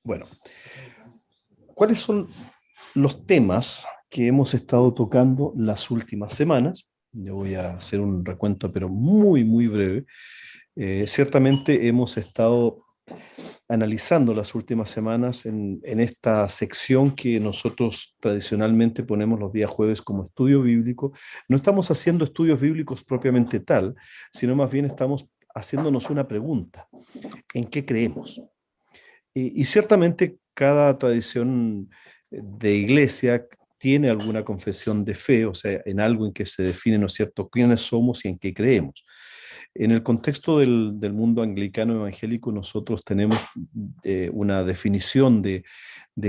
Bueno, ¿cuáles son los temas que hemos estado tocando las últimas semanas? Yo voy a hacer un recuento, pero muy, muy breve. Ciertamente hemos estado analizando las últimas semanas en esta sección que nosotros tradicionalmente ponemos los días jueves como estudio bíblico. No estamos haciendo estudios bíblicos propiamente tal, sino más bien estamos haciéndonos una pregunta: ¿en qué creemos? Y ciertamente cada tradición de iglesia tiene alguna confesión de fe, o sea, en algo en que se define, ¿no es cierto?, quiénes somos y en qué creemos. En el contexto del mundo anglicano evangélico, nosotros tenemos una definición de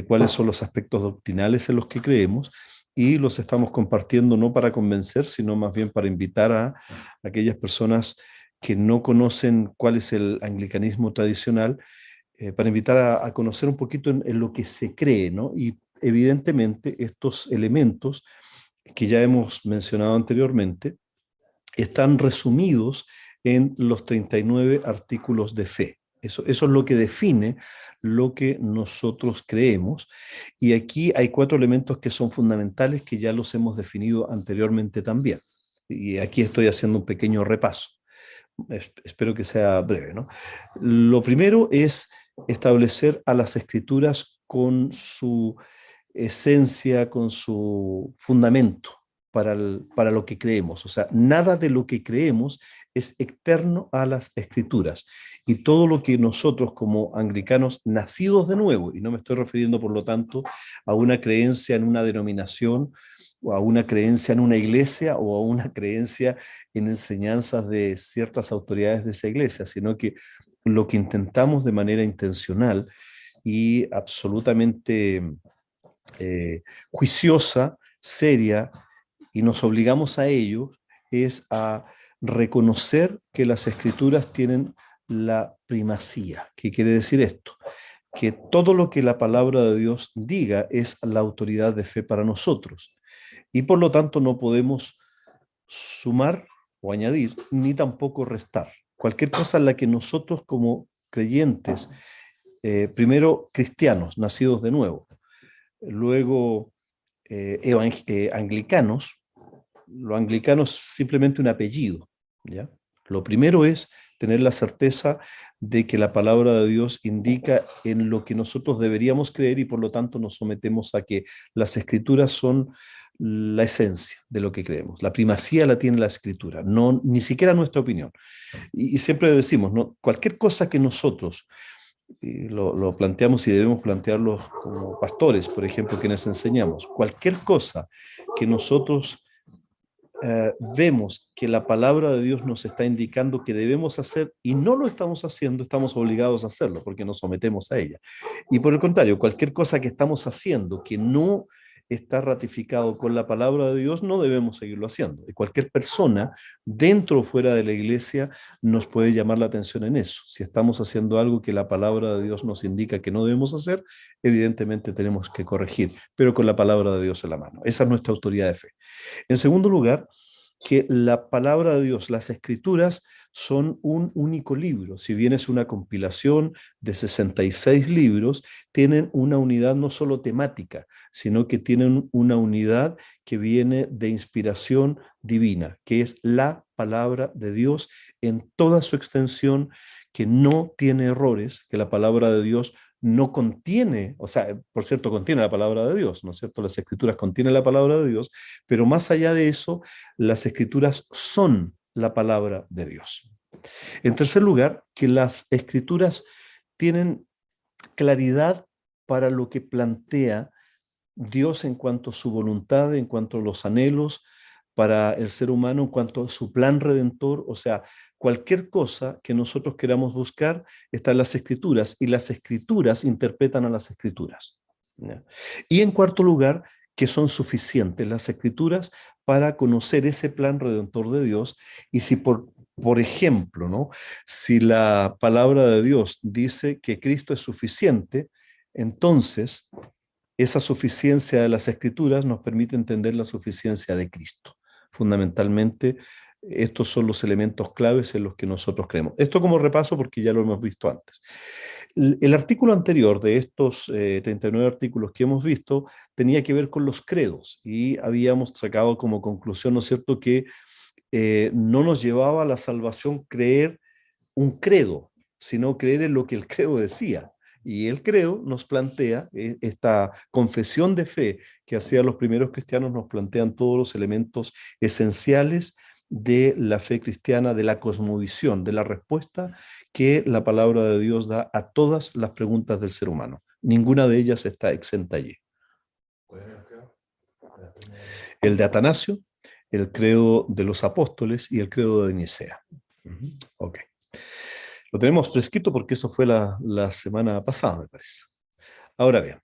cuáles son los aspectos doctrinales en los que creemos, y los estamos compartiendo no para convencer, sino más bien para invitar a aquellas personas que no conocen cuál es el anglicanismo tradicional, para invitar a conocer un poquito en lo que se cree, ¿no? Y evidentemente estos elementos que ya hemos mencionado anteriormente están resumidos en los 39 artículos de fe. Eso es lo que define lo que nosotros creemos. Y aquí hay 4 elementos que son fundamentales, que ya los hemos definido anteriormente también. Y aquí estoy haciendo un pequeño repaso. Espero que sea breve, ¿no? Lo primero es establecer a las escrituras con su esencia, con su fundamento para lo que creemos. O sea, nada de lo que creemos es externo a las escrituras. Y todo lo que nosotros como anglicanos nacidos de nuevo, y no me estoy refiriendo por lo tanto a una creencia en una denominación, o a una creencia en una iglesia, o a una creencia en enseñanzas de ciertas autoridades de esa iglesia, sino que lo que intentamos de manera intencional y absolutamente juiciosa, seria, y nos obligamos a ello, es a reconocer que las escrituras tienen la primacía. ¿Qué quiere decir esto? Que todo lo que la palabra de Dios diga es la autoridad de fe para nosotros, y por lo tanto no podemos sumar o añadir, ni tampoco restar. Cualquier cosa en la que nosotros como creyentes, primero cristianos, nacidos de nuevo, luego anglicanos, lo anglicano es simplemente un apellido, ¿ya? Lo primero es tener la certeza de que la palabra de Dios indica en lo que nosotros deberíamos creer, y por lo tanto nos sometemos a que las escrituras son la esencia de lo que creemos. La primacía la tiene la escritura, no, ni siquiera nuestra opinión. Y siempre decimos, ¿no? Cualquier cosa que nosotros lo planteamos, y debemos plantearlo como pastores, por ejemplo, quienes enseñamos, cualquier cosa que nosotros vemos que la palabra de Dios nos está indicando que debemos hacer y no lo estamos haciendo, estamos obligados a hacerlo porque nos sometemos a ella. Y por el contrario, cualquier cosa que estamos haciendo que no está ratificado con la palabra de Dios, no debemos seguirlo haciendo. Y cualquier persona, dentro o fuera de la iglesia, nos puede llamar la atención en eso. Si estamos haciendo algo que la palabra de Dios nos indica que no debemos hacer, evidentemente tenemos que corregir, pero con la palabra de Dios en la mano. Esa es nuestra autoridad de fe. En segundo lugar, que la palabra de Dios, las escrituras, son un único libro. Si bien es una compilación de 66 libros, tienen una unidad no solo temática, sino que tienen una unidad que viene de inspiración divina, que es la palabra de Dios en toda su extensión, que no tiene errores, que la palabra de Dios no contiene, o sea, por cierto, contiene la palabra de Dios, ¿no es cierto? Las escrituras contienen la palabra de Dios, pero más allá de eso, las escrituras son la palabra de Dios. En tercer lugar, que las escrituras tienen claridad para lo que plantea Dios en cuanto a su voluntad, en cuanto a los anhelos para el ser humano, en cuanto a su plan redentor. O sea, cualquier cosa que nosotros queramos buscar está en las escrituras, y las escrituras interpretan a las escrituras, ¿ya? Y en cuarto lugar, que son suficientes las escrituras para conocer ese plan redentor de Dios. Y si por ejemplo, ¿no? Si la palabra de Dios dice que Cristo es suficiente, entonces esa suficiencia de las escrituras nos permite entender la suficiencia de Cristo. Fundamentalmente, Estos son los elementos claves en los que nosotros creemos. Esto como repaso porque ya lo hemos visto antes. El artículo anterior de estos 39 artículos que hemos visto tenía que ver con los credos y habíamos sacado como conclusión, ¿no es cierto?, que no nos llevaba a la salvación creer un credo, sino creer en lo que el credo decía. Y el credo nos plantea, esta confesión de fe que hacían los primeros cristianos, nos plantean todos los elementos esenciales de la fe cristiana, de la cosmovisión, de la respuesta que la palabra de Dios da a todas las preguntas del ser humano. Ninguna de ellas está exenta allí. El de Atanasio, el credo de los apóstoles y el credo de Nicea. Ok. Lo tenemos fresquito porque eso fue la semana pasada, me parece. Ahora bien,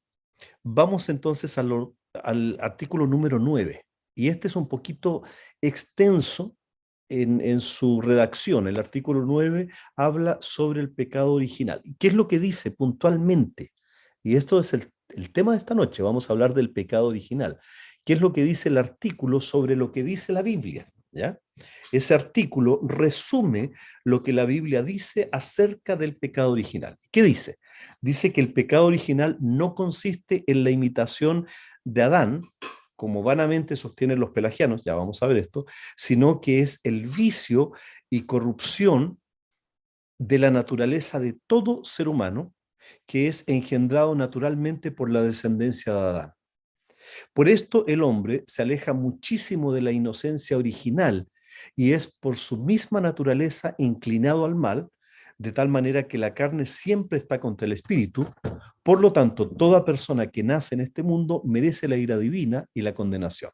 vamos entonces al artículo número 9. Y este es un poquito extenso en su redacción. El artículo 9 habla sobre el pecado original. ¿Y qué es lo que dice puntualmente? Y esto es el tema de esta noche. Vamos a hablar del pecado original. ¿Qué es lo que dice el artículo sobre lo que dice la Biblia? ¿Ya? Ese artículo resume lo que la Biblia dice acerca del pecado original. ¿Qué dice? Dice que el pecado original no consiste en la imitación de Adán, como vanamente sostienen los pelagianos, ya vamos a ver esto, sino que es el vicio y corrupción de la naturaleza de todo ser humano que es engendrado naturalmente por la descendencia de Adán. Por esto el hombre se aleja muchísimo de la inocencia original y es por su misma naturaleza inclinado al mal, de tal manera que la carne siempre está contra el espíritu. Por lo tanto, toda persona que nace en este mundo merece la ira divina y la condenación.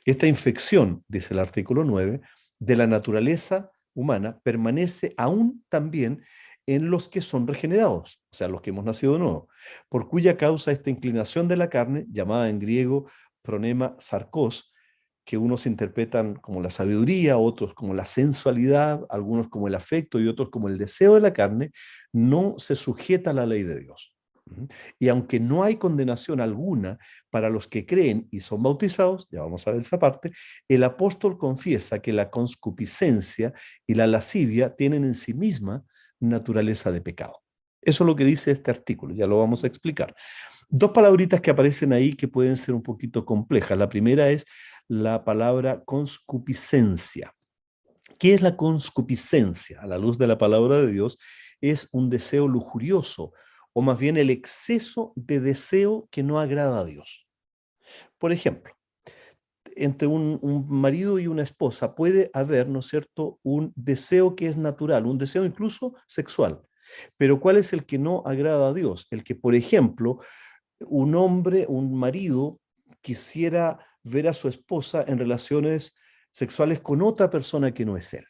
Esta infección, dice el artículo 9, de la naturaleza humana permanece aún también en los que son regenerados, o sea, los que hemos nacido de nuevo, por cuya causa esta inclinación de la carne, llamada en griego pronema sarkos, que unos interpretan como la sabiduría, otros como la sensualidad, algunos como el afecto y otros como el deseo de la carne, no se sujeta a la ley de Dios. Y aunque no hay condenación alguna para los que creen y son bautizados, ya vamos a ver esa parte, el apóstol confiesa que la concupiscencia y la lascivia tienen en sí misma naturaleza de pecado. Eso es lo que dice este artículo, ya lo vamos a explicar. Dos palabritas que aparecen ahí que pueden ser un poquito complejas. La primera es la palabra concupiscencia. ¿Qué es la concupiscencia? A la luz de la palabra de Dios, es un deseo lujurioso, o más bien el exceso de deseo que no agrada a Dios. Por ejemplo, entre un marido y una esposa puede haber, ¿no es cierto?, un deseo que es natural, un deseo incluso sexual. Pero ¿cuál es el que no agrada a Dios? El que, por ejemplo, un hombre, un marido, quisiera ver a su esposa en relaciones sexuales con otra persona que no es él.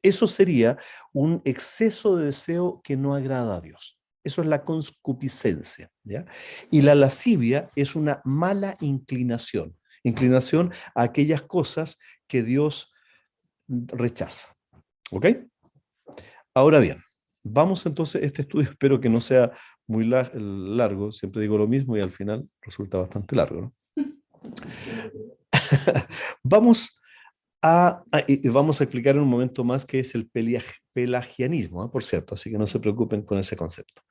Eso sería un exceso de deseo que no agrada a Dios. Eso es la concupiscencia, ¿ya? Y la lascivia es una mala inclinación a aquellas cosas que Dios rechaza. ¿Ok? Ahora bien, vamos entonces, este estudio espero que no sea muy largo, siempre digo lo mismo y al final resulta bastante largo, ¿no? Vamos y vamos a explicar en un momento más qué es el pelagianismo, ¿eh? Por cierto, así que no se preocupen con ese concepto.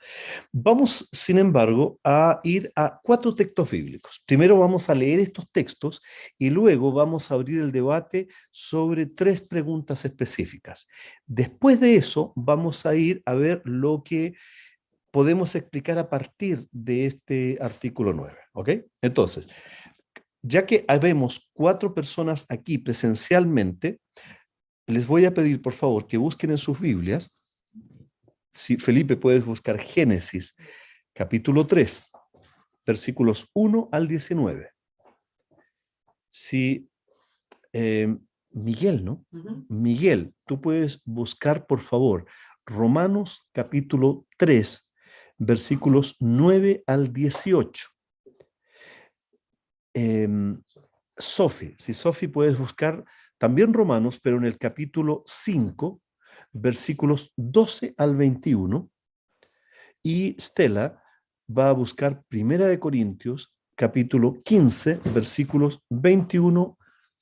Vamos, sin embargo, a ir a 4 textos bíblicos. Primero vamos a leer estos textos y luego vamos a abrir el debate sobre 3 preguntas específicas. Después de eso, vamos a ir a ver lo que podemos explicar a partir de este artículo 9. ¿Ok? Entonces, ya que habemos 4 personas aquí presencialmente, les voy a pedir, por favor, que busquen en sus Biblias. Si Felipe, puedes buscar Génesis, capítulo 3, versículos 1 al 19. Si Miguel, ¿no? Miguel, tú puedes buscar, por favor, Romanos, capítulo 3, versículos 9 al 18. Sofi, si Sofi puedes buscar también Romanos, pero en el capítulo 5, versículos 12 al 21. Y Stella va a buscar Primera de Corintios, capítulo 15, versículos 21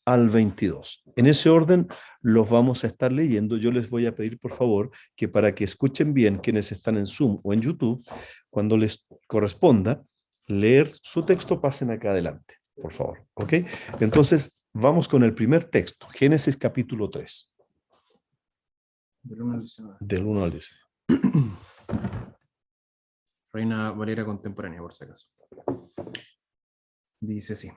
al 22. En ese orden los vamos a estar leyendo. Yo les voy a pedir, por favor, que para que escuchen bien quienes están en Zoom o en YouTube, cuando les corresponda leer su texto, pasen acá adelante, por favor. ¿Ok? Entonces, vamos con el primer texto, Génesis capítulo 3. Del 1 al 19. Del 1 al 10. Reina Valera contemporánea, por si acaso. Dice así.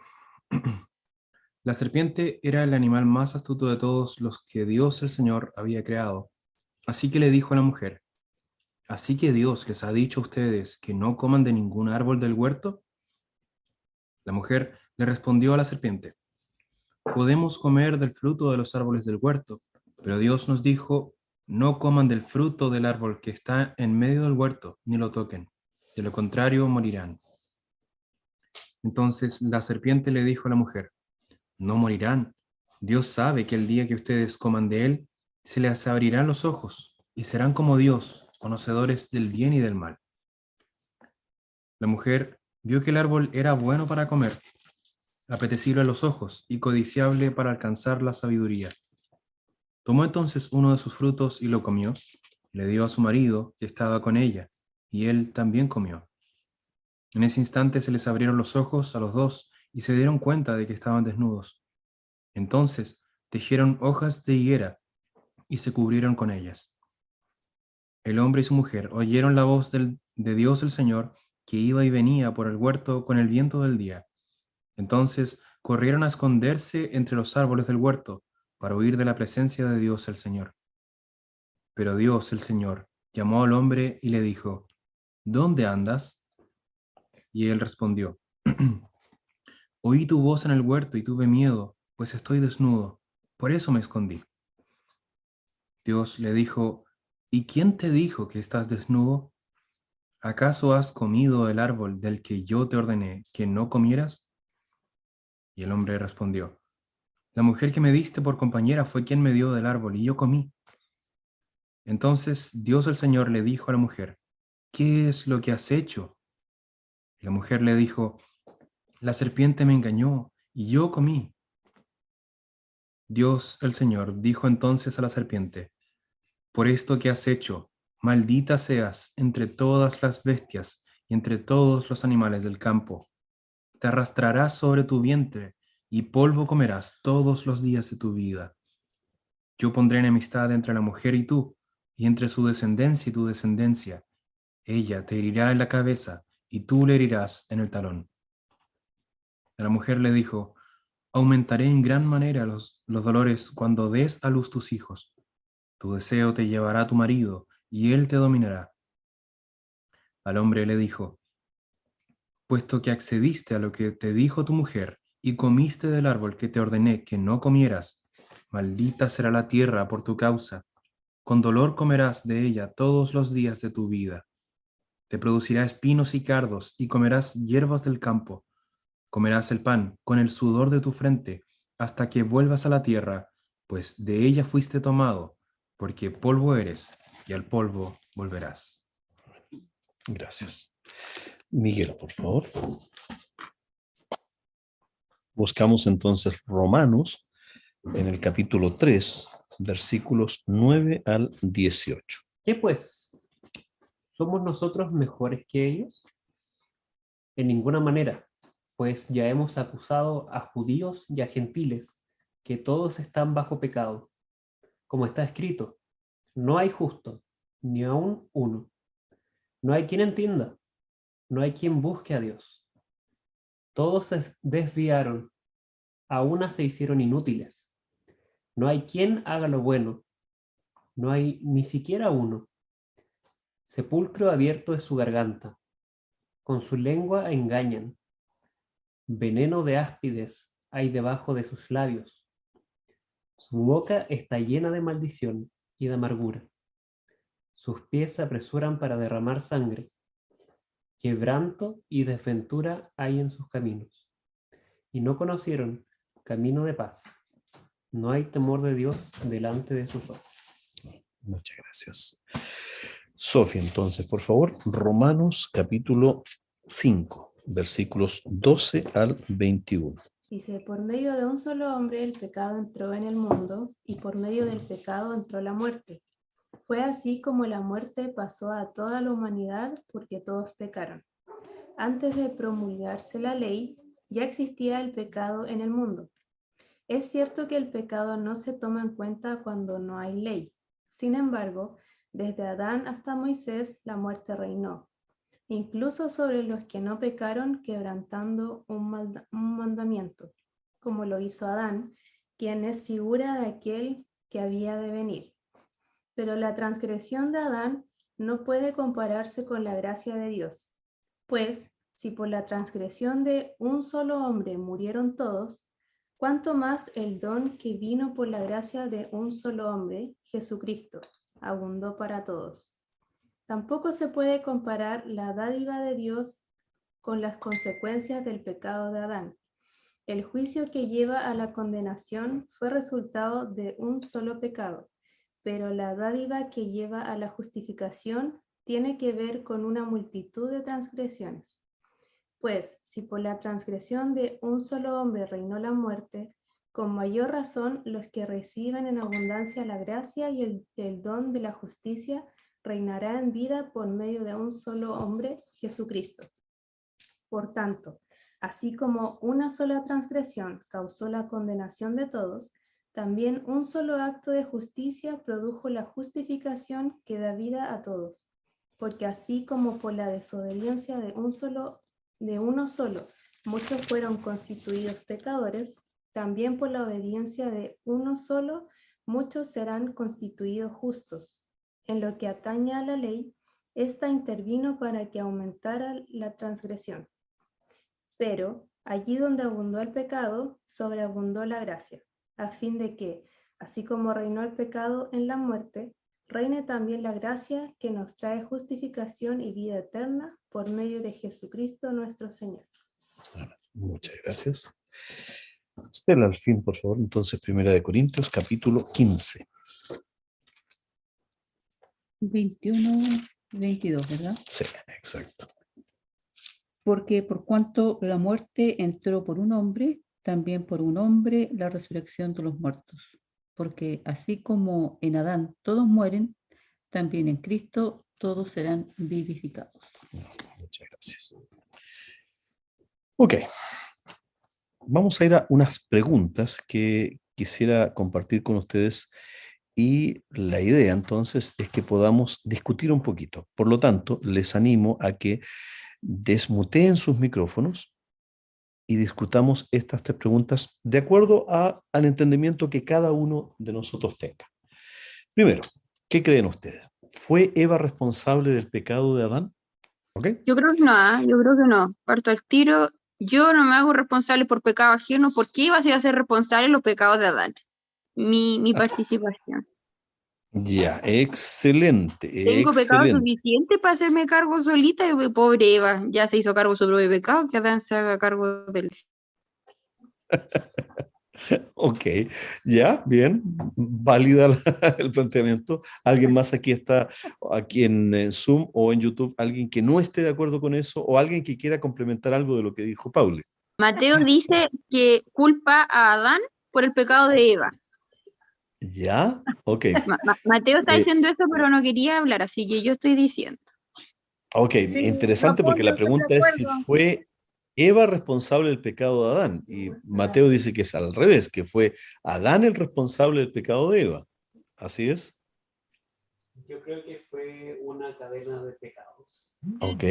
La serpiente era el animal más astuto de todos los que Dios el Señor había creado. Así que le dijo a la mujer, ¿así que Dios les ha dicho a ustedes que no coman de ningún árbol del huerto? La mujer le respondió a la serpiente, podemos comer del fruto de los árboles del huerto, pero Dios nos dijo, no coman del fruto del árbol que está en medio del huerto, ni lo toquen, de lo contrario morirán. Entonces la serpiente le dijo a la mujer, no morirán. Dios sabe que el día que ustedes coman de él, se les abrirán los ojos y serán como Dios, conocedores del bien y del mal. La mujer vio que el árbol era bueno para comer, apetecible a los ojos y codiciable para alcanzar la sabiduría. Tomó entonces uno de sus frutos y lo comió, le dio a su marido que estaba con ella, y él también comió. En ese instante se les abrieron los ojos a los dos y se dieron cuenta de que estaban desnudos. Entonces tejieron hojas de higuera y se cubrieron con ellas. El hombre y su mujer oyeron la voz de Dios el Señor que iba y venía por el huerto con el viento del día. Entonces corrieron a esconderse entre los árboles del huerto para huir de la presencia de Dios el Señor. Pero Dios el Señor llamó al hombre y le dijo, ¿dónde andas? Y él respondió, oí tu voz en el huerto y tuve miedo, pues estoy desnudo, por eso me escondí. Dios le dijo, ¿y quién te dijo que estás desnudo? ¿Acaso has comido el árbol del que yo te ordené que no comieras? Y el hombre respondió, la mujer que me diste por compañera fue quien me dio del árbol y yo comí. Entonces Dios el Señor le dijo a la mujer, ¿qué es lo que has hecho? Y la mujer le dijo, la serpiente me engañó y yo comí. Dios el Señor dijo entonces a la serpiente, por esto que has hecho, maldita seas entre todas las bestias y entre todos los animales del campo. Te arrastrarás sobre tu vientre y polvo comerás todos los días de tu vida. Yo pondré enemistad entre la mujer y tú, y entre su descendencia y tu descendencia. Ella te herirá en la cabeza y tú le herirás en el talón. A la mujer le dijo, aumentaré en gran manera los dolores cuando des a luz tus hijos. Tu deseo te llevará a tu marido, y él te dominará. Al hombre le dijo, puesto que accediste a lo que te dijo tu mujer, y comiste del árbol que te ordené que no comieras, maldita será la tierra por tu causa. Con dolor comerás de ella todos los días de tu vida. Te producirá espinos y cardos, y comerás hierbas del campo. Comerás el pan con el sudor de tu frente, hasta que vuelvas a la tierra, pues de ella fuiste tomado, porque polvo eres, y al polvo volverás. Gracias. Miguel, por favor. Buscamos entonces Romanos en el capítulo 3, versículos 9 al 18. ¿Qué pues? ¿Somos nosotros mejores que ellos? En ninguna manera, pues ya hemos acusado a judíos y a gentiles, que todos están bajo pecado. Como está escrito, no hay justo, ni aun uno. No hay quien entienda, no hay quien busque a Dios. Todos se desviaron, a una se hicieron inútiles. No hay quien haga lo bueno, no hay ni siquiera uno. Sepulcro abierto es su garganta, con su lengua engañan. Veneno de áspides hay debajo de sus labios. Su boca está llena de maldición y de amargura. Sus pies se apresuran para derramar sangre. Quebranto y desventura hay en sus caminos. Y no conocieron camino de paz. No hay temor de Dios delante de sus ojos. Muchas gracias. Sofía, entonces, por favor, Romanos capítulo 5, versículos 12 al 21. Dice, por medio de un solo hombre el pecado entró en el mundo y por medio del pecado entró la muerte. Fue así como la muerte pasó a toda la humanidad porque todos pecaron. Antes de promulgarse la ley, ya existía el pecado en el mundo. Es cierto que el pecado no se toma en cuenta cuando no hay ley. Sin embargo, desde Adán hasta Moisés la muerte reinó, incluso sobre los que no pecaron quebrantando un mandamiento, como lo hizo Adán, quien es figura de aquel que había de venir. Pero la transgresión de Adán no puede compararse con la gracia de Dios, pues si por la transgresión de un solo hombre murieron todos, ¿cuánto más el don que vino por la gracia de un solo hombre, Jesucristo, abundó para todos? Tampoco se puede comparar la dádiva de Dios con las consecuencias del pecado de Adán. El juicio que lleva a la condenación fue resultado de un solo pecado, pero la dádiva que lleva a la justificación tiene que ver con una multitud de transgresiones. Pues, si por la transgresión de un solo hombre reinó la muerte, con mayor razón los que reciben en abundancia la gracia y el don de la justicia reinará en vida por medio de un solo hombre, Jesucristo. Por tanto, así como una sola transgresión causó la condenación de todos, también un solo acto de justicia produjo la justificación que da vida a todos. Porque así como por la desobediencia de uno solo muchos fueron constituidos pecadores, también por la obediencia de uno solo muchos serán constituidos justos. En lo que atañe a la ley, ésta intervino para que aumentara la transgresión. Pero allí donde abundó el pecado, sobreabundó la gracia, a fin de que, así como reinó el pecado en la muerte, reine también la gracia que nos trae justificación y vida eterna por medio de Jesucristo nuestro Señor. Muchas gracias. Estela, al fin, por favor, entonces, 1 Corintios, capítulo 15. 21, 22, ¿verdad? Sí, exacto. Porque por cuanto la muerte entró por un hombre, también por un hombre la resurrección de los muertos. Porque así como en Adán todos mueren, también en Cristo todos serán vivificados. Muchas gracias. Ok. Vamos a ir a unas preguntas que quisiera compartir con ustedes y la idea entonces es que podamos discutir un poquito. Por lo tanto, les animo a que desmuteen sus micrófonos y discutamos estas 3 preguntas de acuerdo al entendimiento que cada uno de nosotros tenga. Primero, ¿qué creen ustedes? ¿Fue Eva responsable del pecado de Adán? ¿Ok? Yo creo que no, yo creo que no. Parto al tiro. Yo no me hago responsable por pecado ajeno. ¿Por qué iba a ser responsable de los pecados de Adán? Mi participación. Ya, excelente, Tengo pecado excelente. suficiente para hacerme cargo solita y pobre Eva. Ya se hizo cargo de su propio pecado, que Adán se haga cargo del... Ok, ya, bien, válida el planteamiento. ¿Alguien más aquí está, aquí en Zoom o en YouTube, alguien que no esté de acuerdo con eso o alguien que quiera complementar algo de lo que dijo Pauli? Mateo dice que culpa a Adán por el pecado de Eva. ¿Ya? Ok. Mateo está diciendo eso, pero no quería hablar, así que yo estoy diciendo. Ok, Sí, interesante porque la estoy de pregunta es si acuerdo. fue Eva responsable del pecado de Adán. Y Mateo dice que es al revés, que fue Adán el responsable del pecado de Eva. ¿Así es? Yo creo que fue una cadena de pecados. Ok.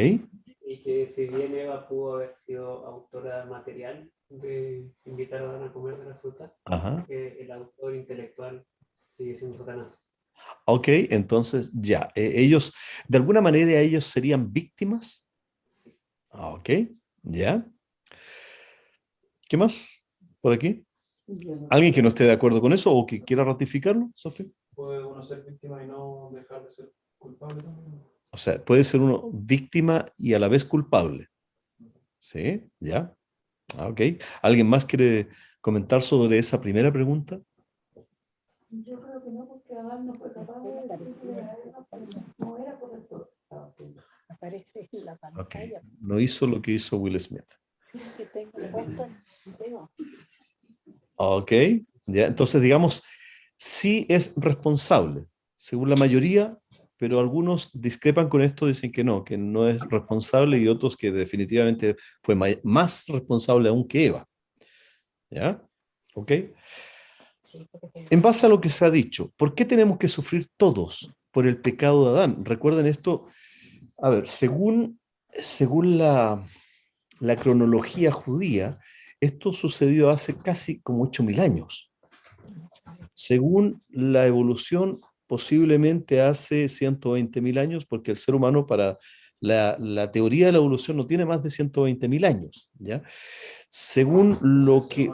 Y que si bien Eva pudo haber sido autora material de invitar a Adán a comer de la fruta, Ajá. el autor intelectual sigue siendo Satanás. Ok, entonces ya, ellos, de alguna manera ellos serían víctimas. Ok, ya. ¿Qué más por aquí? ¿Alguien que no esté de acuerdo con eso o que quiera ratificarlo, Sofía? ¿Puede uno ser víctima y no dejar de ser culpable también? O sea, puede ser uno víctima y a la vez culpable. ¿Sí? ¿Ya? Ok. ¿Alguien más quiere comentar sobre esa primera pregunta? Yo creo que no, porque Adán no fue capaz de decir que no era correcto lo que estaba haciendo. Aparece en la Ok. pantalla No hizo lo que hizo Will Smith. que tengo puesto. Tengo. Ok, ya, entonces digamos, sí es responsable, según la mayoría, pero algunos discrepan con esto, dicen que no es responsable y otros que definitivamente fue más responsable aún que Eva. ¿Ya? ¿Ok? En base a lo que se ha dicho, ¿por qué tenemos que sufrir todos por el pecado de Adán? Recuerden esto, a ver, según la cronología judía, esto sucedió hace casi como 8.000 años. Según la evolución, posiblemente hace 120.000 años, porque el ser humano para la teoría de la evolución no tiene más de 120.000 años, ¿ya? Según lo que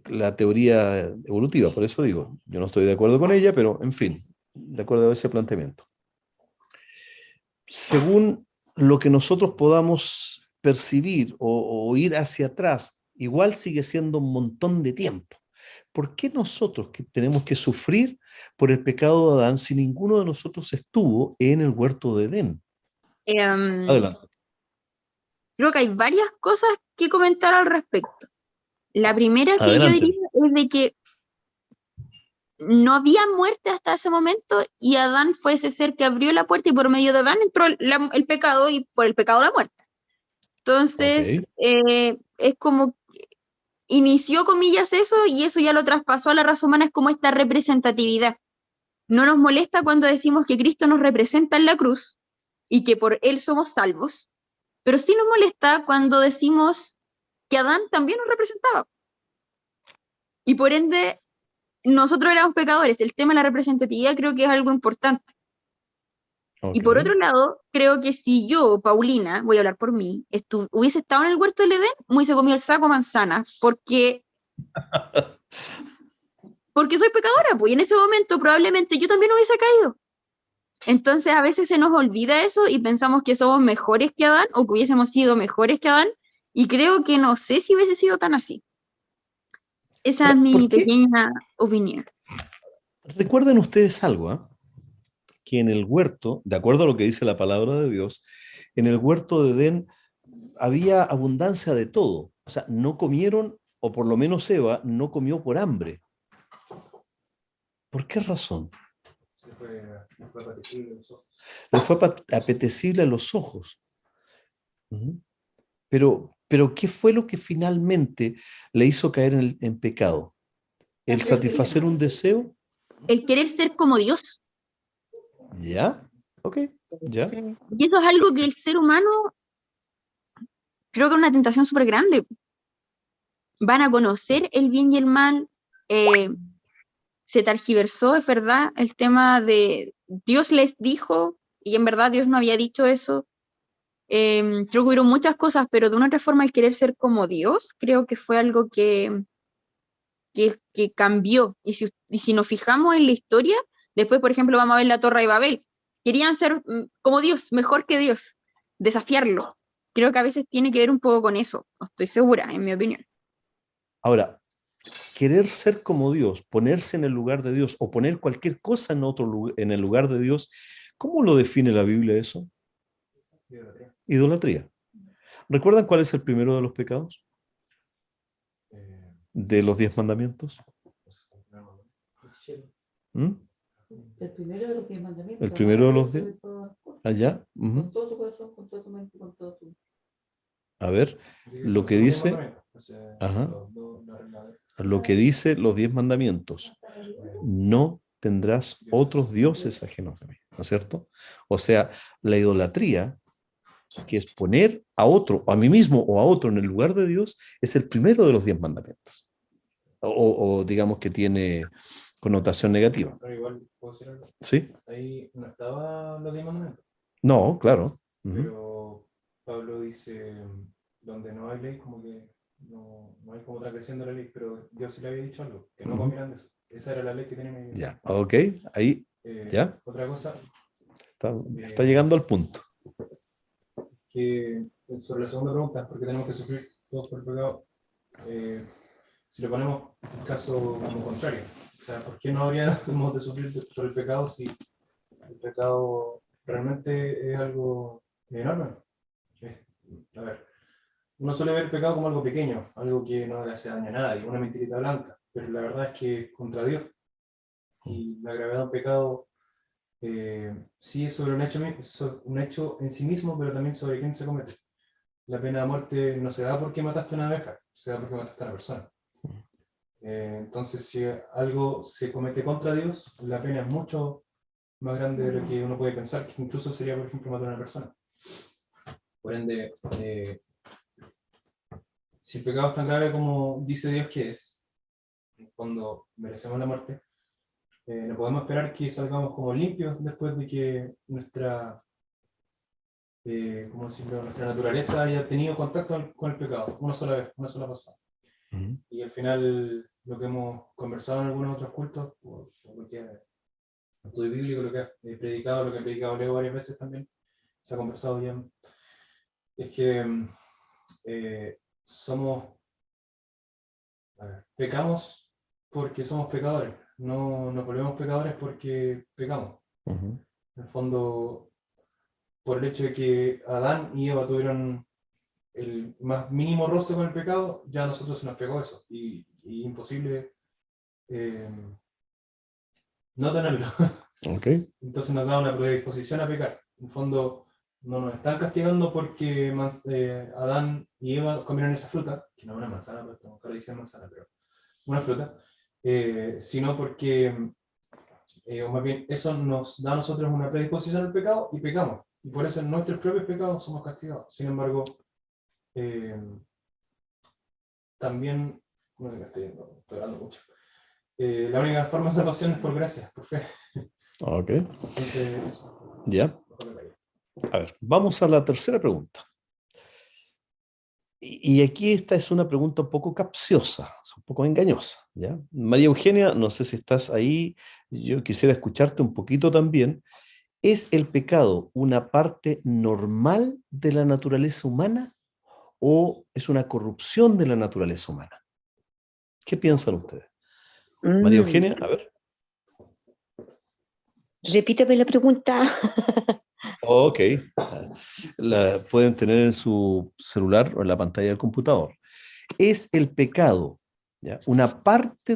la teoría evolutiva, por eso digo, yo no estoy de acuerdo con ella, pero en fin, de acuerdo a ese planteamiento. Según lo que nosotros podamos percibir o ir hacia atrás, igual sigue siendo un montón de tiempo. ¿Por qué nosotros que tenemos que sufrir por el pecado de Adán si ninguno de nosotros estuvo en el huerto de Edén? Adelante. Creo que hay varias cosas que comentar al respecto. La primera que yo Adelante. diría es de que no había muerte hasta ese momento y Adán fue ese ser que abrió la puerta y por medio de Adán entró el pecado y por el pecado la muerte. Entonces, Ok. es como que inició, comillas, eso y eso ya lo traspasó a la raza humana, es como esta representatividad. No nos molesta cuando decimos que Cristo nos representa en la cruz y que por Él somos salvos, pero sí nos molesta cuando decimos que Adán también nos representaba. Y por ende, nosotros éramos pecadores. El tema de la representatividad creo que es algo importante. Y Ok. por otro lado, creo que si yo, Paulina, voy a hablar por mí, hubiese estado en el huerto del Edén, me hubiese comido el saco de manzana, porque soy pecadora, pues, y en ese momento probablemente yo también hubiese caído. Entonces a veces se nos olvida eso y pensamos que somos mejores que Adán o que hubiésemos sido mejores que Adán, y creo que no sé si hubiese sido tan así. Esa es Ahora, mi ¿por qué? pequeña opinión. Recuerden ustedes algo, ¿ah? Que en el huerto, de acuerdo a lo que dice la palabra de Dios, en el huerto de Edén había abundancia de todo. O sea, no comieron, o por lo menos Eva no comió por hambre. ¿Por qué razón? Le fue apetecible los ojos. Le fue apetecible a los ojos. Ujú. Pero, ¿qué fue lo que finalmente le hizo caer en pecado? ¿El satisfacer un deseo? El querer ser como Dios. ¿Ya? Ok, ya. Y eso es algo que el ser humano creo que es una tentación súper grande. Van a conocer el bien y el mal. Se tergiversó, es verdad, el tema de Dios les dijo y en verdad Dios no había dicho eso. Creo que hubieron muchas cosas, pero de una otra forma el querer ser como Dios creo que fue algo que cambió. Y si nos fijamos en la historia, después, por ejemplo, vamos a ver la Torre de Babel. Querían ser como Dios, mejor que Dios, desafiarlo. Creo que a veces tiene que ver un poco con eso, no estoy segura, en mi opinión. Ahora, querer ser como Dios, ponerse en el lugar de Dios o poner cualquier cosa en otro en el lugar de Dios, ¿cómo lo define la Biblia eso? Idolatría. Idolatría. ¿Recuerdan cuál es el primero de los pecados? De los 10 mandamientos. ¿Mm? El primero de los 10 mandamientos. El primero de los Amarás a Dios 10. sobre todas las cosas, Allá. con todo tu corazón, con toda tu mente, con todo tu... A ver, Así que lo que son 10 dice, mandamientos. O sea, ajá, la regla de lo que dice los 10 mandamientos. No tendrás otros dioses ajenos a mí, ¿no es cierto? O sea, la idolatría, que es poner a otro, o a mí mismo o a otro en el lugar de Dios, es el primero de los 10 mandamientos. O digamos que tiene connotación negativa. Pero igual puedo decir algo. ¿Sí? Ahí no estaba los 10 mandamientos. No, claro. Ujú. Pero Pablo dice, donde no hay ley, como que no hay como transgresión de la ley, pero Dios sí le había dicho algo, que no Ujú. comieran de eso. Esa era la ley que tenía mi Ya, ok, ahí, ya, Otra cosa, está llegando al punto. que sobre la segunda pregunta, ¿por qué tenemos que sufrir todos por el pecado? Si lo ponemos en caso como contrario, o sea, ¿por qué no habríamos de sufrir por el pecado si el pecado realmente es algo enorme? A ver, uno suele ver el pecado como algo pequeño, algo que no le hace daño a nadie, una mentirita blanca, pero la verdad es que es contra Dios. Y la gravedad de un pecado sí es sobre un hecho en sí mismo, pero también sobre quién se comete. La pena de muerte no se da porque mataste a una abeja, se da porque mataste a una persona. Entonces, si algo se comete contra Dios, la pena es mucho más grande de lo que uno puede pensar, que incluso sería, por ejemplo, matar a una persona. Por ende, si el pecado es tan grave como dice Dios que es, cuando merecemos la muerte, no podemos esperar que salgamos como limpios después de que nuestra, ¿cómo decirlo? Nuestra naturaleza haya tenido contacto con el pecado, una sola vez, una sola pasada. Y al final, lo que hemos conversado en algunos otros cultos, o cualquier estudio bíblico, lo que he predicado, lo que he predicado Leo varias veces también, se ha conversado ya, es que pecamos porque somos pecadores, no nos volvemos pecadores porque pecamos. En el fondo, por el hecho de que Adán y Eva tuvieron el más mínimo roce con el pecado, ya a nosotros se nos pegó eso, y imposible no tenerlo. Okay. Entonces nos da una predisposición a pecar. En el fondo, no nos están castigando porque Adán y Eva comieron esa fruta, que no es una manzana, pero nunca le dicen manzana, pero una fruta, sino porque, o más bien, eso nos da a nosotros una predisposición al pecado y pecamos. Y por eso en nuestros propios pecados somos castigados. Sin embargo, también, bueno, estoy hablando mucho. La única forma de salvación es por gracia, por fe. Ok. Entonces, eso. Ya. A ver, vamos a la tercera pregunta. Y aquí esta es una pregunta un poco capciosa, un poco engañosa, ¿ya? María Eugenia, no sé si estás ahí, yo quisiera escucharte un poquito también. ¿Es el pecado una parte normal de la naturaleza humana o es una corrupción de la naturaleza humana? ¿Qué piensan ustedes? María Eugenia, a ver. Repítame la pregunta. Ok. La pueden tener en su celular o en la pantalla del computador. ¿Es el pecado, ¿ya?, una parte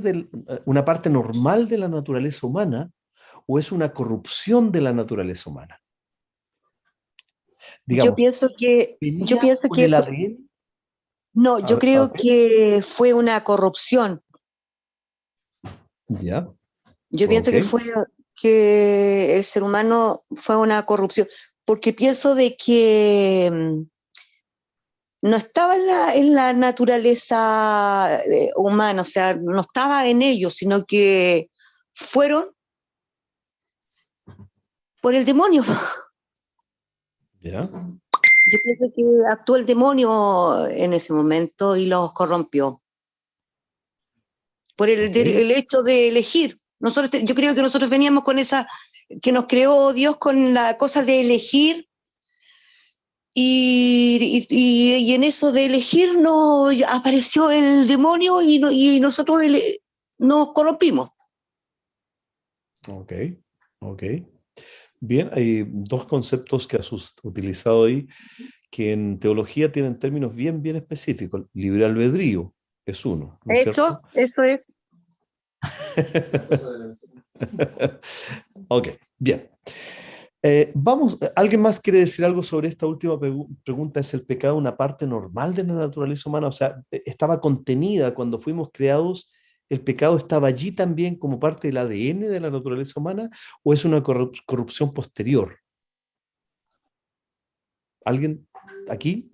normal de la naturaleza humana o es una corrupción de la naturaleza humana? Digamos, Yo pienso que con el ADN. no, yo creo que fue una corrupción. Ya. Yo pienso que el ser humano fue una corrupción, porque pienso de que no estaba en la naturaleza humana, o sea, no estaba en ellos, sino que fueron por el demonio. Ya. Yo pienso que actuó el demonio en ese momento y los corrompió. Por el hecho de elegir. Yo creo que nosotros veníamos con esa, que nos creó Dios con la cosa de elegir, y en eso de elegir apareció el demonio y nosotros nos corrompimos. Ok. Bien, hay dos conceptos que has utilizado ahí que en teología tienen términos bien específicos. Libre albedrío es uno, ¿no es cierto? Eso es. Ok, bien. ¿Alguien más quiere decir algo sobre esta última pregunta? ¿Es el pecado una parte normal de la naturaleza humana? O sea, ¿estaba contenida cuando fuimos creados? ¿El pecado estaba allí también como parte del ADN de la naturaleza humana? ¿O es una corrupción posterior? ¿Alguien aquí?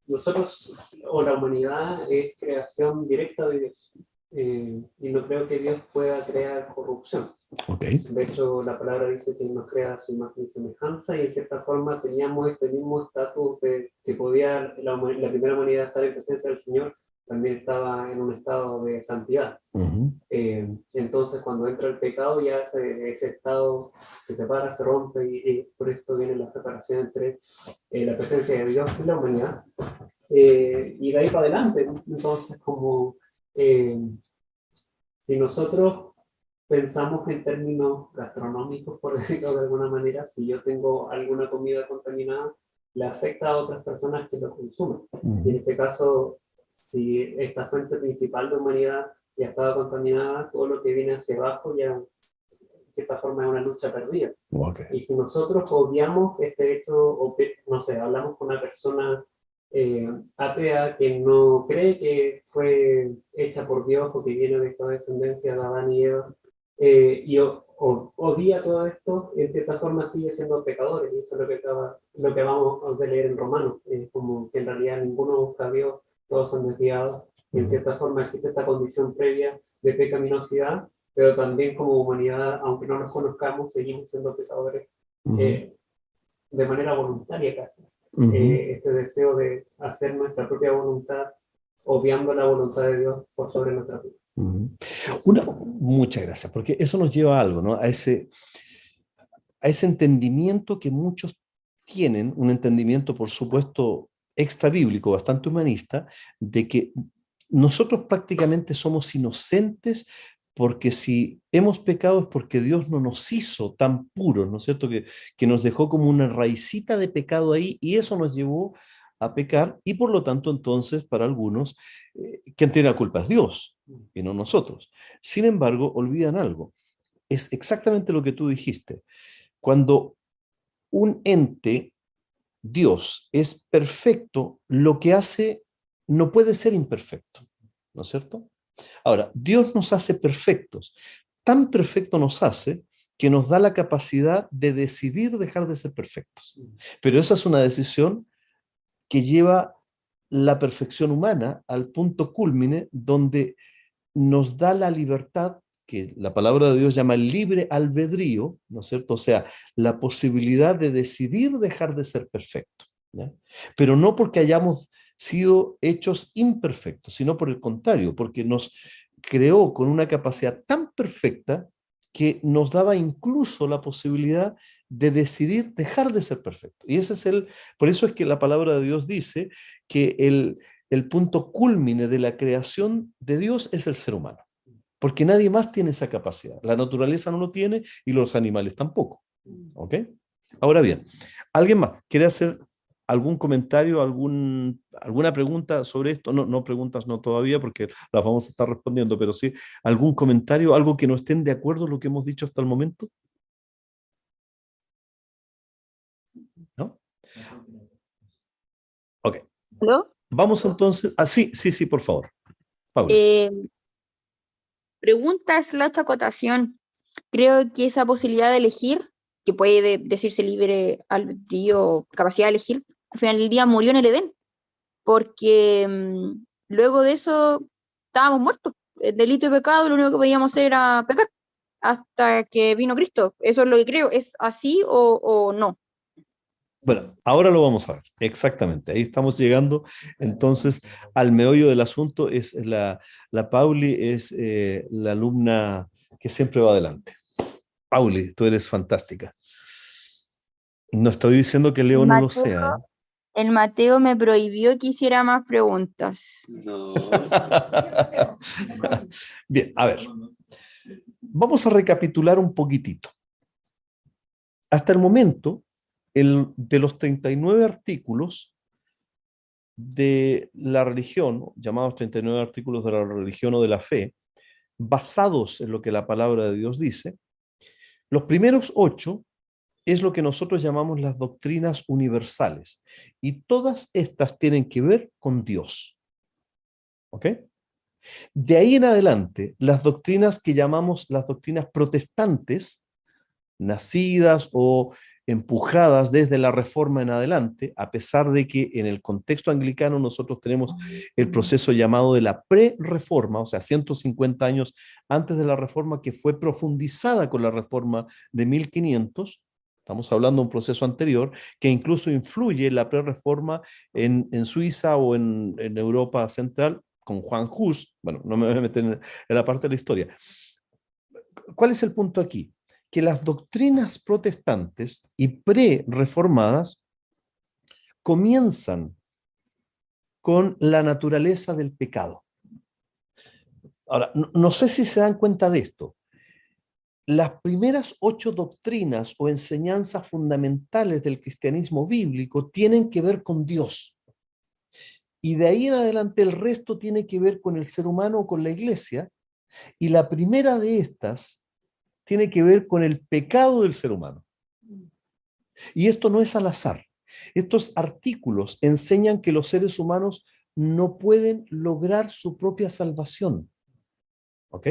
Nosotros, o la humanidad, es creación directa de Dios. Y no creo que Dios pueda crear corrupción. Okay. De hecho, la palabra dice que nos crea a su imagen y semejanza, y en cierta forma teníamos este mismo estatus de, si podía la primera humanidad estar en presencia del Señor, también estaba en un estado de santidad. Entonces, cuando entra el pecado, ya ese estado se separa, se rompe, y por esto viene la separación entre la presencia de Dios y la humanidad. Y de ahí para adelante, entonces, como si nosotros pensamos en términos gastronómicos, por decirlo de alguna manera, si yo tengo alguna comida contaminada, le afecta a otras personas que lo consumen. Y en este caso, si esta fuente principal de humanidad ya estaba contaminada, todo lo que viene hacia abajo ya, de cierta forma, es una lucha perdida. Okay. Y si nosotros obviamos este hecho, o no sé, hablamos con una persona atea que no cree que fue hecha por Dios o que viene de esta descendencia de Adán y Eva, y odia todo esto, en cierta forma sigue siendo pecadores, y eso es lo que vamos a leer en Romanos, como que en realidad ninguno busca a Dios, todos son desviados, y en cierta forma existe esta condición previa de pecaminosidad, pero también como humanidad, aunque no nos conozcamos, seguimos siendo pecadores de manera voluntaria casi. Este deseo de hacer nuestra propia voluntad, obviando la voluntad de Dios por sobre nuestra vida. Muchas gracias, porque eso nos lleva a algo, ¿no? A ese entendimiento que muchos tienen, un entendimiento, por supuesto, extrabíblico, bastante humanista, de que nosotros prácticamente somos inocentes, porque si hemos pecado es porque Dios no nos hizo tan puros, ¿no es cierto? Que nos dejó como una raicita de pecado ahí, y eso nos llevó a pecar, y por lo tanto entonces para algunos, quien tiene la culpa es Dios y no nosotros. Sin embargo, olvidan algo, es exactamente lo que tú dijiste. Cuando un ente, Dios, es perfecto, lo que hace no puede ser imperfecto, ¿no es cierto? Ahora, Dios nos hace perfectos, tan perfecto nos hace que nos da la capacidad de decidir dejar de ser perfectos. Pero esa es una decisión que lleva la perfección humana al punto cúlmine donde nos da la libertad, que la palabra de Dios llama libre albedrío, ¿no es cierto? O sea, la posibilidad de decidir dejar de ser perfecto, ¿ya? Pero no porque hayamos sido hechos imperfectos, sino por el contrario, porque nos creó con una capacidad tan perfecta que nos daba incluso la posibilidad de decidir dejar de ser perfecto. Y ese es por eso es que la palabra de Dios dice que el punto cúlmine de la creación de Dios es el ser humano, porque nadie más tiene esa capacidad. La naturaleza no lo tiene y los animales tampoco. ¿Ok? Ahora bien, ¿alguien más quiere hacer algún comentario, alguna pregunta sobre esto? No preguntas, no todavía, porque las vamos a estar respondiendo, pero sí algún comentario, algo que no estén de acuerdo con lo que hemos dicho hasta el momento. ¿No? Ok. ¿Aló? Vamos entonces. Sí, por favor. Paula. Pregunta / acotación. Creo que esa posibilidad de elegir, que puede decirse libre albedrío, capacidad de elegir, al final del día murió en el Edén, porque luego de eso estábamos muertos. El delito y pecado, lo único que podíamos hacer era pecar, hasta que vino Cristo. Eso es lo que creo. ¿Es así o no? Bueno, ahora lo vamos a ver, exactamente. Ahí estamos llegando entonces al meollo del asunto. Es la Pauli es la alumna que siempre va adelante. Pauli, tú eres fantástica. No estoy diciendo que Leo no lo sea. El Mateo me prohibió que hiciera más preguntas. No. Bien, a ver. Vamos a recapitular un poquitito. Hasta el momento, de los 39 artículos de la religión, llamados 39 artículos de la religión o de la fe, basados en lo que la palabra de Dios dice, los primeros 8 es lo que nosotros llamamos las doctrinas universales, y todas estas tienen que ver con Dios. ¿Ok? De ahí en adelante, las doctrinas que llamamos las doctrinas protestantes, nacidas o empujadas desde la Reforma en adelante, a pesar de que en el contexto anglicano nosotros tenemos el proceso llamado de la pre-reforma, o sea, 150 años antes de la Reforma, que fue profundizada con la Reforma de 1500. Estamos hablando de un proceso anterior que incluso influye la pre-reforma en Suiza o en Europa Central, con Juan Hus. Bueno, no me voy a meter en la parte de la historia. ¿Cuál es el punto aquí? Que las doctrinas protestantes y pre-reformadas comienzan con la naturaleza del pecado. Ahora, no sé si se dan cuenta de esto. las primeras 8 doctrinas o enseñanzas fundamentales del cristianismo bíblico tienen que ver con Dios. Y de ahí en adelante el resto tiene que ver con el ser humano o con la iglesia. Y la primera de estas tiene que ver con el pecado del ser humano. Y esto no es al azar. Estos artículos enseñan que los seres humanos no pueden lograr su propia salvación. ¿Ok?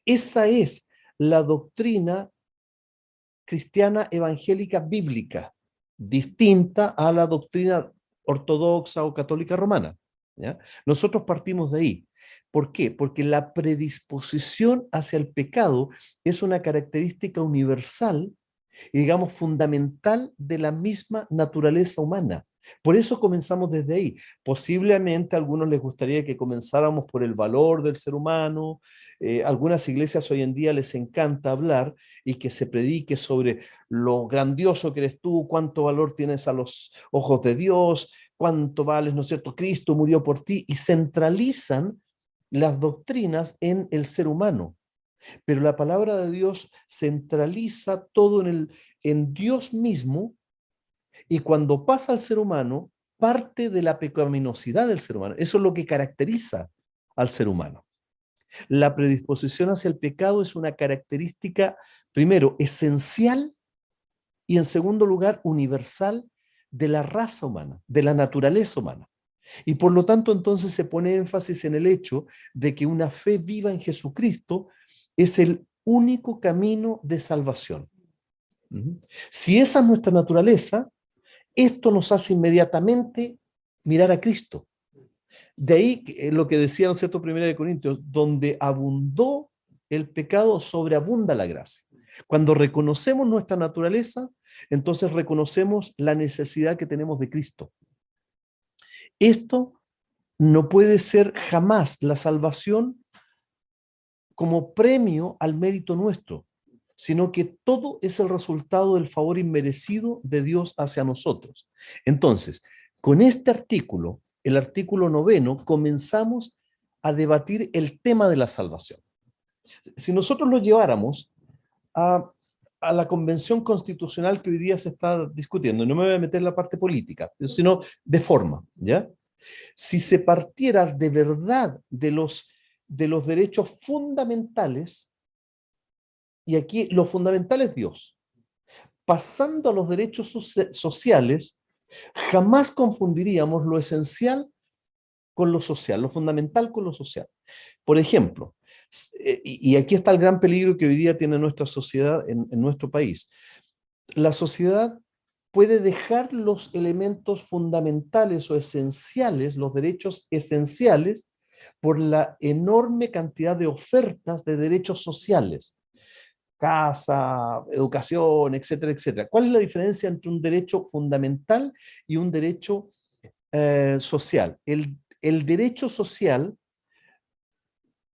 Esa es la doctrina cristiana evangélica bíblica, distinta a la doctrina ortodoxa o católica romana. ¿Ya? Nosotros partimos de ahí. ¿Por qué? Porque la predisposición hacia el pecado es una característica universal y, digamos, fundamental de la misma naturaleza humana. Por eso comenzamos desde ahí. Posiblemente a algunos les gustaría que comenzáramos por el valor del ser humano. Algunas iglesias hoy en día les encanta hablar y que se predique sobre lo grandioso que eres tú, cuánto valor tienes a los ojos de Dios, cuánto vales, ¿no es cierto? Cristo murió por ti, y centralizan las doctrinas en el ser humano. Pero la palabra de Dios centraliza todo en Dios mismo, y cuando pasa al ser humano, parte de la pecaminosidad del ser humano. Eso es lo que caracteriza al ser humano. La predisposición hacia el pecado es una característica, primero, esencial, y en segundo lugar, universal de la raza humana, de la naturaleza humana. Y por lo tanto, entonces se pone énfasis en el hecho de que una fe viva en Jesucristo es el único camino de salvación. Si esa es nuestra naturaleza, esto nos hace inmediatamente mirar a Cristo. De ahí lo que decía, ¿no es cierto?, 1 Corintios, donde abundó el pecado, sobreabunda la gracia. Cuando reconocemos nuestra naturaleza, entonces reconocemos la necesidad que tenemos de Cristo. Esto no puede ser jamás la salvación como premio al mérito nuestro, sino que todo es el resultado del favor inmerecido de Dios hacia nosotros. Entonces, con este artículo, el artículo 9, comenzamos a debatir el tema de la salvación. Si nosotros lo lleváramos a la convención constitucional que hoy día se está discutiendo, no me voy a meter en la parte política, sino de forma, ¿ya? Si se partiera de verdad de los derechos fundamentales, y aquí lo fundamental es Dios, pasando a los derechos sociales, jamás confundiríamos lo esencial con lo social, lo fundamental con lo social. Por ejemplo, y aquí está el gran peligro que hoy día tiene nuestra sociedad en nuestro país. La sociedad puede dejar los elementos fundamentales o esenciales, los derechos esenciales, por la enorme cantidad de ofertas de derechos sociales. Casa, educación, etcétera, etcétera. ¿Cuál es la diferencia entre un derecho fundamental y un derecho social? El derecho social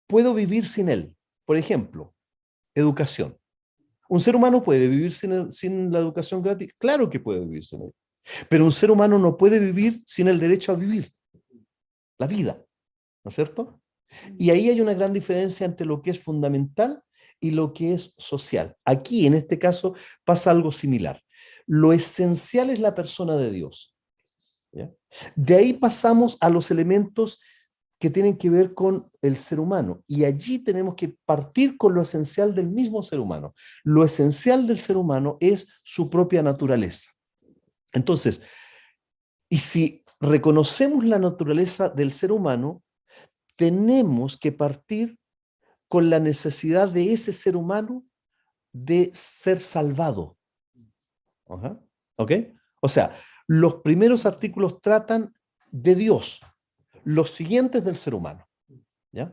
puedo vivir sin él. Por ejemplo, educación. ¿Un ser humano puede vivir sin la educación gratis? Claro que puede vivir sin él. Pero un ser humano no puede vivir sin el derecho a vivir, la vida, ¿no es cierto? Y ahí hay una gran diferencia entre lo que es fundamental y lo que es social. Aquí, en este caso, pasa algo similar. Lo esencial es la persona de Dios. ¿Ya? De ahí pasamos a los elementos que tienen que ver con el ser humano. Y allí tenemos que partir con lo esencial del mismo ser humano. Lo esencial del ser humano es su propia naturaleza. Entonces, y si reconocemos la naturaleza del ser humano, tenemos que partir con la necesidad de ese ser humano de ser salvado. ¿Ok? O sea, los primeros artículos tratan de Dios, los siguientes del ser humano. ¿Ya?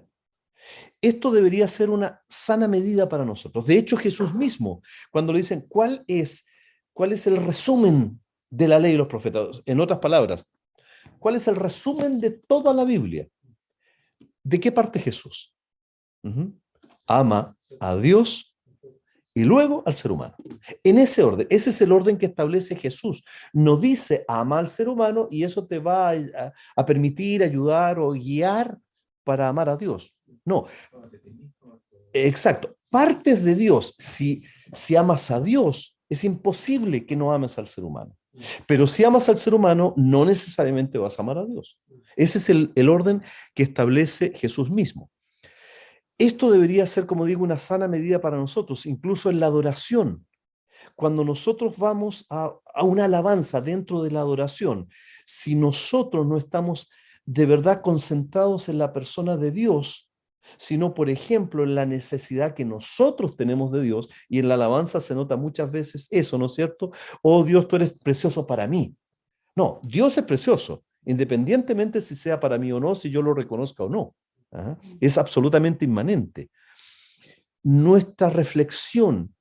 Esto debería ser una sana medida para nosotros. De hecho, Jesús mismo, cuando le dicen, ¿cuál es el resumen de la ley y los profetas? En otras palabras, ¿cuál es el resumen de toda la Biblia? ¿De qué parte Jesús? Ama a Dios y luego al ser humano. En ese orden, ese es el orden que establece Jesús. No dice ama al ser humano y eso te va a permitir, ayudar o guiar para amar a Dios. No. Exacto. partes de Dios. Si amas a Dios, es imposible que no ames al ser humano. Pero si amas al ser humano, no necesariamente vas a amar a Dios. Ese es el orden que establece Jesús mismo. Esto debería ser, como digo, una sana medida para nosotros, incluso en la adoración. Cuando nosotros vamos a una alabanza dentro de la adoración, si nosotros no estamos de verdad concentrados en la persona de Dios, sino, por ejemplo, en la necesidad que nosotros tenemos de Dios, y en la alabanza se nota muchas veces eso, ¿no es cierto? Oh Dios, tú eres precioso para mí. No, Dios es precioso, independientemente si sea para mí o no, si yo lo reconozca o no. ¿Ah? Es absolutamente inmanente. Nuestra reflexión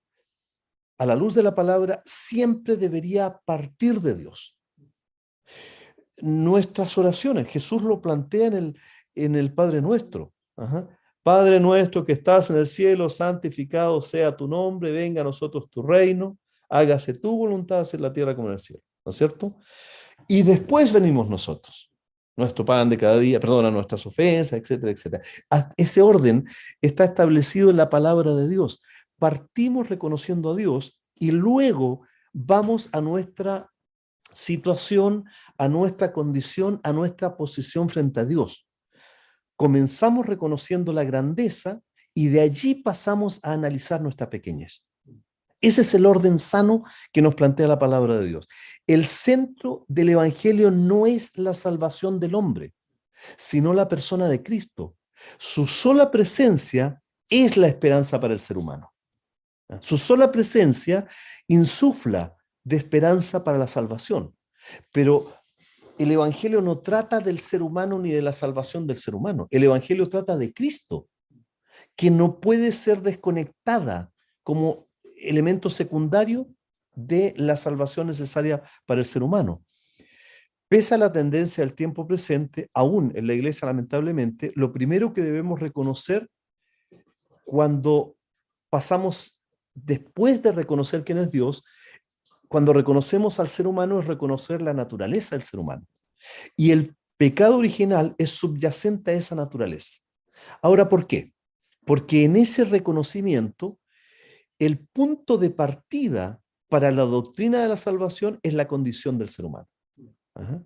a la luz de la palabra siempre debería partir de Dios. Nuestras oraciones, Jesús lo plantea en el Padre Nuestro. Ajá. Padre nuestro que estás en el cielo, santificado sea tu nombre, venga a nosotros tu reino, hágase tu voluntad en la tierra como en el cielo. ¿No es cierto? Y después venimos nosotros. Nuestro pan de cada día, perdona nuestras ofensas, etcétera, etcétera. Ese orden está establecido en la palabra de Dios. Partimos reconociendo a Dios y luego vamos a nuestra situación, a nuestra condición, a nuestra posición frente a Dios. Comenzamos reconociendo la grandeza y de allí pasamos a analizar nuestra pequeñez. Ese es el orden sano que nos plantea la palabra de Dios. El centro del Evangelio no es la salvación del hombre, sino la persona de Cristo. Su sola presencia es la esperanza para el ser humano. Su sola presencia insufla de esperanza para la salvación. Pero el Evangelio no trata del ser humano ni de la salvación del ser humano. El Evangelio trata de Cristo, que no puede ser desconectada como elemento secundario de la salvación necesaria para el ser humano. Pese a la tendencia del tiempo presente, aún en la iglesia lamentablemente, lo primero que debemos reconocer cuando pasamos, después de reconocer quién es Dios, cuando reconocemos al ser humano es reconocer la naturaleza del ser humano. Y el pecado original es subyacente a esa naturaleza. Ahora, ¿por qué? Porque en ese reconocimiento, el punto de partida para la doctrina de la salvación es la condición del ser humano. Ajá.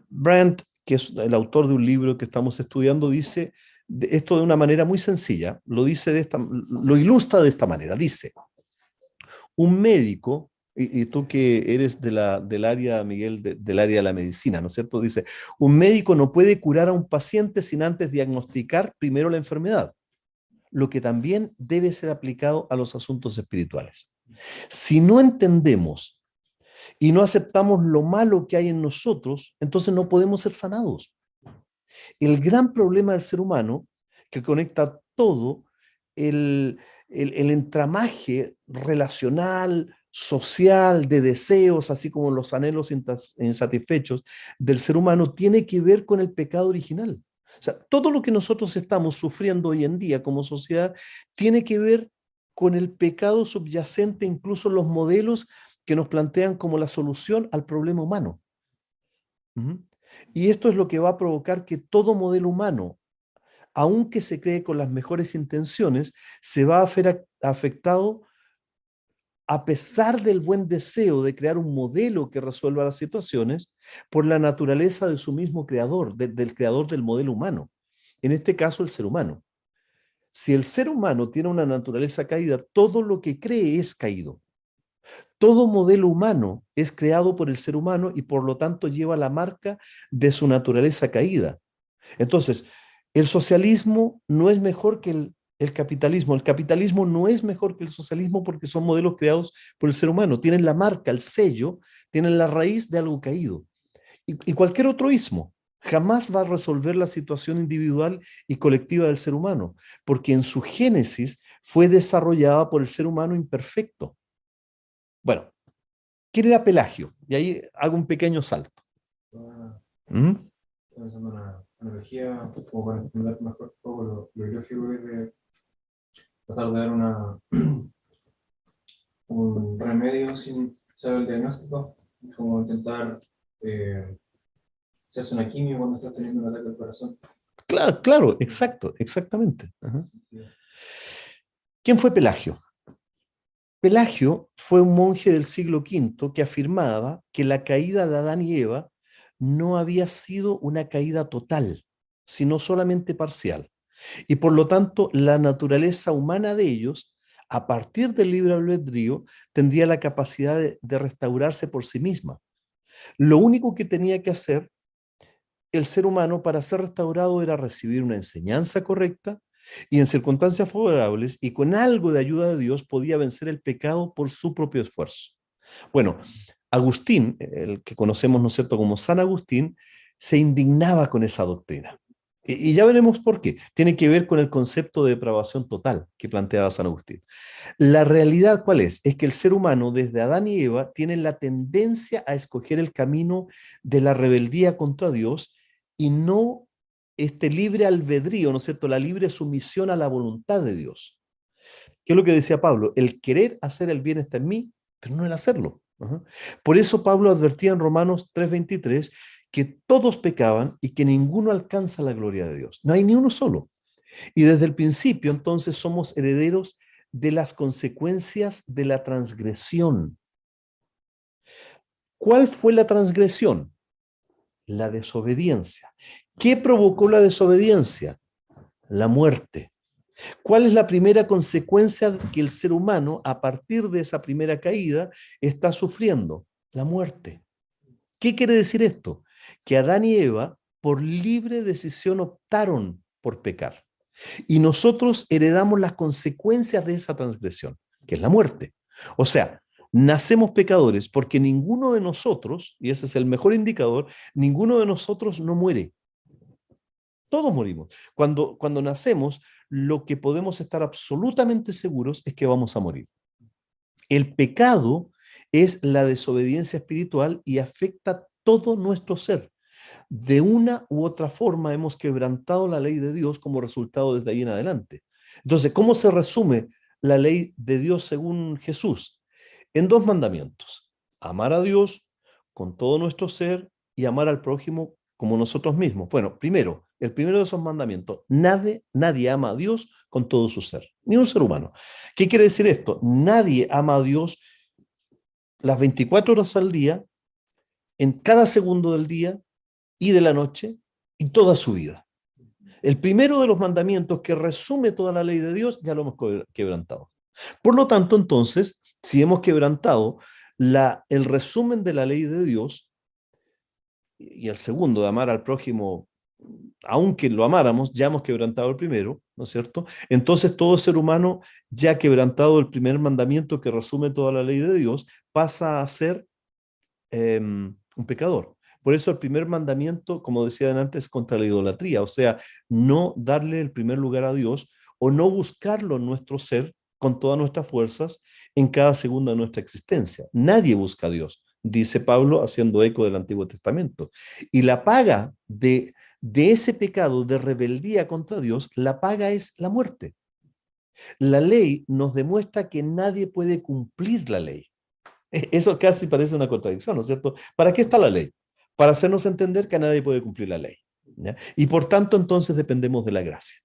Brandt, que es el autor de un libro que estamos estudiando, dice esto de una manera muy sencilla, lo ilustra de esta manera. Dice, un médico, y tú que eres del área, Miguel, del área de la medicina, ¿no es cierto? Dice, un médico no puede curar a un paciente sin antes diagnosticar primero la enfermedad, lo que también debe ser aplicado a los asuntos espirituales. Si no entendemos y no aceptamos lo malo que hay en nosotros, entonces no podemos ser sanados. El gran problema del ser humano, que conecta todo, el entramaje relacional, social, de deseos, así como los anhelos insatisfechos del ser humano, tiene que ver con el pecado original. O sea, todo lo que nosotros estamos sufriendo hoy en día como sociedad tiene que ver con el pecado subyacente, incluso los modelos que nos plantean como la solución al problema humano. Y esto es lo que va a provocar que todo modelo humano, aunque se cree con las mejores intenciones, se va a ver afectado a pesar del buen deseo de crear un modelo que resuelva las situaciones, por la naturaleza de su mismo creador, del creador del modelo humano. En este caso, el ser humano. Si el ser humano tiene una naturaleza caída, todo lo que cree es caído. Todo modelo humano es creado por el ser humano y por lo tanto lleva la marca de su naturaleza caída. Entonces, el socialismo no es mejor que el capitalismo. El capitalismo no es mejor que el socialismo porque son modelos creados por el ser humano. Tienen la marca, el sello, tienen la raíz de algo caído. Y cualquier otro ismo jamás va a resolver la situación individual y colectiva del ser humano, porque en su génesis fue desarrollada por el ser humano imperfecto. Bueno, ¿quién era Pelagio? Y ahí hago un pequeño salto. Estoy pensando una analogía, como para entender mejor un poco lo ilógico que es de tratar de dar un remedio sin saber el diagnóstico, como intentar hacerse una quimio cuando estás teniendo un ataque al corazón. Claro, exactamente. Ajá. ¿Quién fue Pelagio? Pelagio fue un monje del siglo V que afirmaba que la caída de Adán y Eva no había sido una caída total, sino solamente parcial. Y por lo tanto, la naturaleza humana de ellos, a partir del libre albedrío, tendría la capacidad de restaurarse por sí misma. Lo único que tenía que hacer el ser humano para ser restaurado era recibir una enseñanza correcta y en circunstancias favorables y con algo de ayuda de Dios podía vencer el pecado por su propio esfuerzo. Bueno, Agustín, el que conocemos, ¿no es cierto?, como San Agustín, se indignaba con esa doctrina. Y ya veremos por qué. Tiene que ver con el concepto de depravación total que planteaba San Agustín. La realidad, ¿cuál es? Es que el ser humano, desde Adán y Eva, tiene la tendencia a escoger el camino de la rebeldía contra Dios y no este libre albedrío, ¿no es cierto?, la libre sumisión a la voluntad de Dios. ¿Qué es lo que decía Pablo? El querer hacer el bien está en mí, pero no el hacerlo. Por eso Pablo advertía en Romanos 3:23 que todos pecaban y que ninguno alcanza la gloria de Dios. No hay ni uno solo. Y desde el principio, entonces, somos herederos de las consecuencias de la transgresión. ¿Cuál fue la transgresión? La desobediencia. ¿Qué provocó la desobediencia? La muerte. ¿Cuál es la primera consecuencia que el ser humano, a partir de esa primera caída, está sufriendo? La muerte. ¿Qué quiere decir esto? Que Adán y Eva, por libre decisión, optaron por pecar. Y nosotros heredamos las consecuencias de esa transgresión, que es la muerte. O sea, nacemos pecadores porque ninguno de nosotros, y ese es el mejor indicador, ninguno de nosotros no muere. Todos morimos. Cuando nacemos, lo que podemos estar absolutamente seguros es que vamos a morir. El pecado es la desobediencia espiritual y afecta todo nuestro ser. De una u otra forma hemos quebrantado la ley de Dios como resultado desde ahí en adelante. Entonces, ¿cómo se resume la ley de Dios según Jesús? En 2 mandamientos: amar a Dios con todo nuestro ser y amar al prójimo como nosotros mismos. Bueno, primero, el primero de esos mandamientos: nadie ama a Dios con todo su ser, ni un ser humano. ¿Qué quiere decir esto? Nadie ama a Dios las 24 horas al día, en cada segundo del día y de la noche y toda su vida. El primero de los mandamientos que resume toda la ley de Dios ya lo hemos quebrantado. Por lo tanto, entonces, si hemos quebrantado el resumen de la ley de Dios y el segundo de amar al prójimo, aunque lo amáramos, ya hemos quebrantado el primero, ¿no es cierto? Entonces todo ser humano ya ha quebrantado el primer mandamiento que resume toda la ley de Dios, pasa a ser un pecador. Por eso el primer mandamiento, como decía antes, es contra la idolatría, o sea, no darle el primer lugar a Dios o no buscarlo en nuestro ser con todas nuestras fuerzas en cada segundo de nuestra existencia. Nadie busca a Dios, dice Pablo haciendo eco del Antiguo Testamento. Y la paga de ese pecado de rebeldía contra Dios, la paga es la muerte. La ley nos demuestra que nadie puede cumplir la ley. Eso casi parece una contradicción, ¿no es cierto? ¿Para qué está la ley? Para hacernos entender que nadie puede cumplir la ley, ¿ya? Y por tanto, entonces dependemos de la gracia.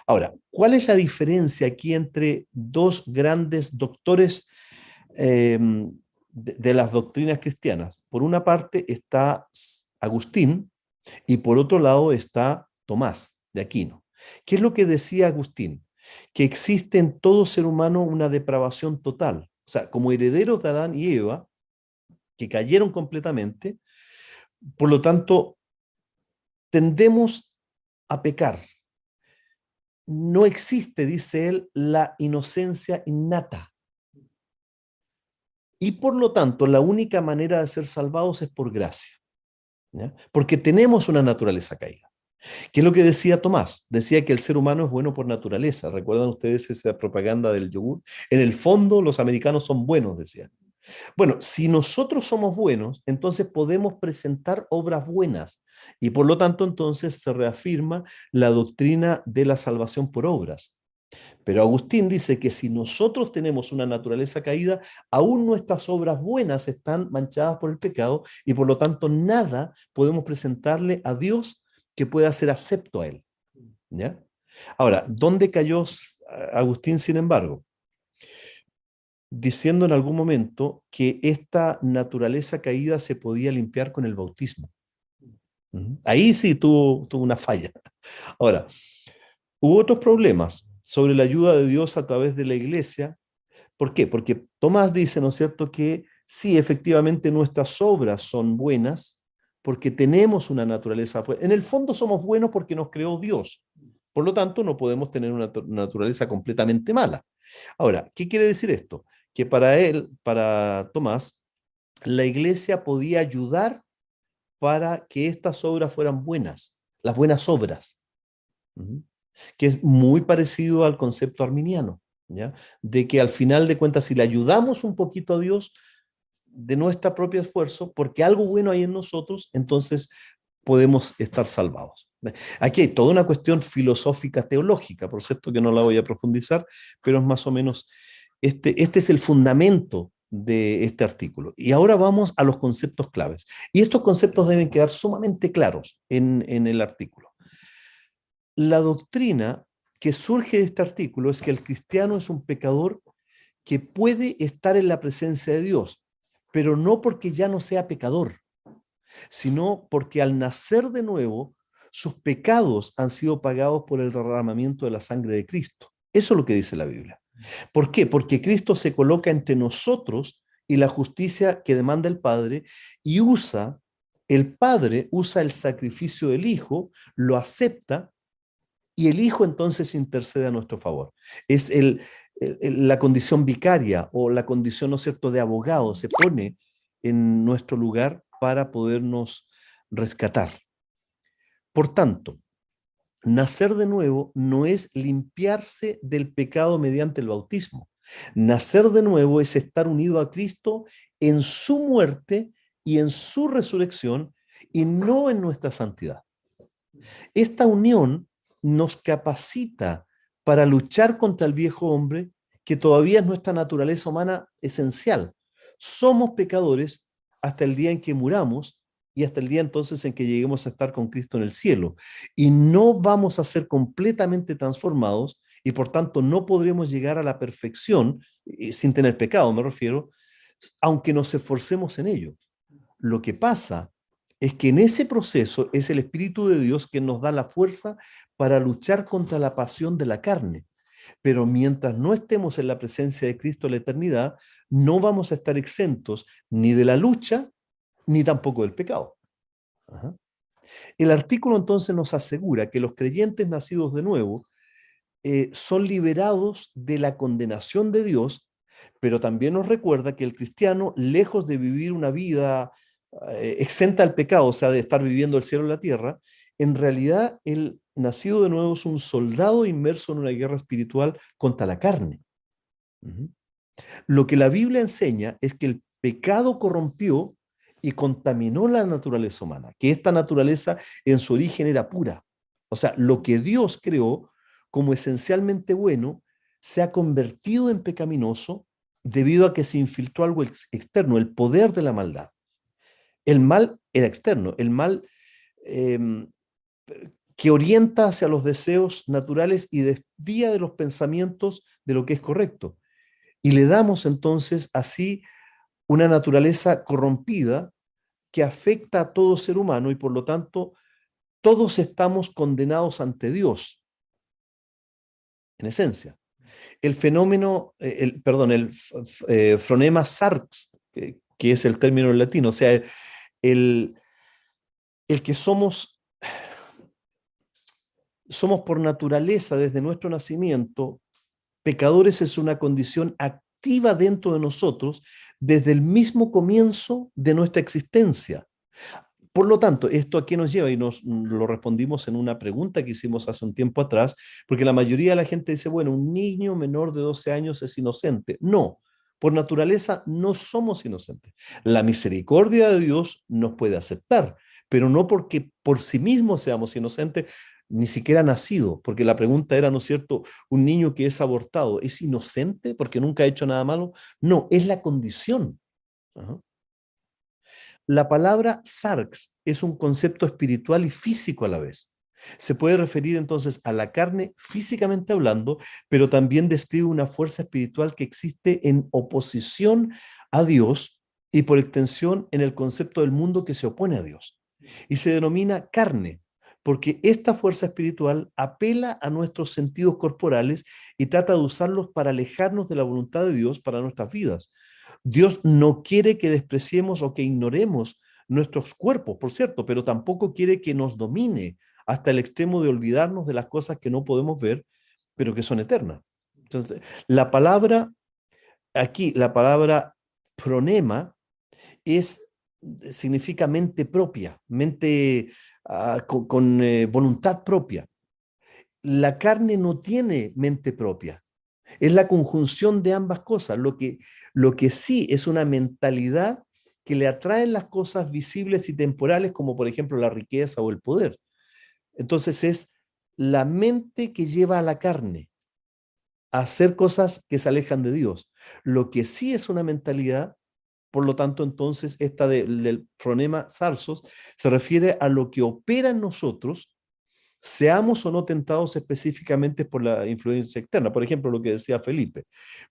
Ahora, ¿cuál es la diferencia aquí entre dos grandes doctores de las doctrinas cristianas? Por una parte está Agustín y por otro lado está Tomás de Aquino. ¿Qué es lo que decía Agustín? Que existe en todo ser humano una depravación total. O sea, como herederos de Adán y Eva, que cayeron completamente, por lo tanto, tendemos a pecar. No existe, dice él, la inocencia innata. Y por lo tanto, la única manera de ser salvados es por gracia, ¿ya? Porque tenemos una naturaleza caída. ¿Qué es lo que decía Tomás? Decía que el ser humano es bueno por naturaleza. ¿Recuerdan ustedes esa propaganda del yogur? En el fondo, los americanos son buenos, decían. Bueno, si nosotros somos buenos, entonces podemos presentar obras buenas y por lo tanto entonces se reafirma la doctrina de la salvación por obras. Pero Agustín dice que si nosotros tenemos una naturaleza caída, aún nuestras obras buenas están manchadas por el pecado y por lo tanto nada podemos presentarle a Dios que pueda ser acepto a él, ¿ya? Ahora, ¿dónde cayó Agustín, sin embargo, diciendo en algún momento que esta naturaleza caída se podía limpiar con el bautismo. Ahí sí tuvo una falla. Ahora, hubo otros problemas sobre la ayuda de Dios a través de la iglesia. ¿Por qué? Porque Tomás dice, ¿no es cierto?, que sí, efectivamente nuestras obras son buenas porque tenemos una naturaleza buena. En el fondo somos buenos porque nos creó Dios. Por lo tanto, no podemos tener una naturaleza completamente mala. Ahora, ¿qué quiere decir esto? Que para Tomás, la iglesia podía ayudar para que estas obras fueran buenas, las buenas obras, que es muy parecido al concepto arminiano, ¿ya? De que al final de cuentas, si le ayudamos un poquito a Dios de nuestro propio esfuerzo, porque algo bueno hay en nosotros, entonces podemos estar salvados. Aquí hay toda una cuestión filosófica teológica, por cierto que no la voy a profundizar, pero es más o menos, este es el fundamento de este artículo. Y ahora vamos a los conceptos claves. Y estos conceptos deben quedar sumamente claros en el artículo. La doctrina que surge de este artículo es que el cristiano es un pecador que puede estar en la presencia de Dios, pero no porque ya no sea pecador, sino porque al nacer de nuevo, sus pecados han sido pagados por el derramamiento de la sangre de Cristo. Eso es lo que dice la Biblia. ¿Por qué? Porque Cristo se coloca entre nosotros y la justicia que demanda el Padre, y el Padre usa el sacrificio del Hijo, lo acepta, y el Hijo entonces intercede a nuestro favor. Es la condición vicaria o la condición, ¿no es cierto?, de abogado, se pone en nuestro lugar para podernos rescatar. Por tanto, nacer de nuevo no es limpiarse del pecado mediante el bautismo. Nacer de nuevo es estar unido a Cristo en su muerte y en su resurrección y no en nuestra santidad. Esta unión nos capacita para luchar contra el viejo hombre, que todavía es nuestra naturaleza humana esencial. Somos pecadores hasta el día en que muramos y hasta el día entonces en que lleguemos a estar con Cristo en el cielo. Y no vamos a ser completamente transformados y por tanto no podremos llegar a la perfección sin tener pecado, me refiero, aunque nos esforcemos en ello. Lo que pasa es que en ese proceso es el Espíritu de Dios que nos da la fuerza para luchar contra la pasión de la carne. Pero mientras no estemos en la presencia de Cristo en la eternidad, no vamos a estar exentos ni de la lucha, ni tampoco del pecado. Ajá. El artículo entonces nos asegura que los creyentes nacidos de nuevo son liberados de la condenación de Dios, pero también nos recuerda que el cristiano, lejos de vivir una vida exenta al pecado, o sea, de estar viviendo el cielo en la tierra, en realidad el nacido de nuevo es un soldado inmerso en una guerra espiritual contra la carne. Lo que la Biblia enseña es que el pecado corrompió y contaminó la naturaleza humana, que esta naturaleza en su origen era pura. O sea, lo que Dios creó como esencialmente bueno se ha convertido en pecaminoso debido a que se infiltró algo externo, el poder de la maldad. El mal era externo, el mal que orienta hacia los deseos naturales y desvía de los pensamientos de lo que es correcto. Y le damos entonces así una naturaleza corrompida que afecta a todo ser humano y por lo tanto todos estamos condenados ante Dios, en esencia. El fenómeno, el phronema sarx, que es el término en latino, o sea, el que somos por naturaleza desde nuestro nacimiento pecadores, es una condición activa dentro de nosotros desde el mismo comienzo de nuestra existencia. Por lo tanto, ¿esto a qué nos lleva? Y nos lo respondimos en una pregunta que hicimos hace un tiempo atrás, porque la mayoría de la gente dice, bueno, un niño menor de 12 años es inocente. No, por naturaleza no somos inocentes. La misericordia de Dios nos puede aceptar, pero no porque por sí mismos seamos inocentes, ni siquiera nacido, porque la pregunta era, ¿no es cierto?, un niño que es abortado, ¿es inocente porque nunca ha hecho nada malo? No, es la condición. Ajá. La palabra sarx es un concepto espiritual y físico a la vez. Se puede referir entonces a la carne físicamente hablando, pero también describe una fuerza espiritual que existe en oposición a Dios y por extensión en el concepto del mundo que se opone a Dios. Y se denomina carne, porque esta fuerza espiritual apela a nuestros sentidos corporales y trata de usarlos para alejarnos de la voluntad de Dios para nuestras vidas. Dios no quiere que despreciemos o que ignoremos nuestros cuerpos, por cierto, pero tampoco quiere que nos domine hasta el extremo de olvidarnos de las cosas que no podemos ver, pero que son eternas. Entonces, la palabra aquí, la palabra pronema, significa mente propia, mente con voluntad propia. La carne no tiene mente propia. Es la conjunción de ambas cosas. Lo que sí es una mentalidad que le atraen las cosas visibles y temporales, como por ejemplo la riqueza o el poder. Entonces es la mente que lleva a la carne a hacer cosas que se alejan de Dios. Lo que sí es una mentalidad, por lo tanto, entonces, esta del fronema sarsos se refiere a lo que opera en nosotros, seamos o no tentados específicamente por la influencia externa. Por ejemplo, lo que decía Felipe,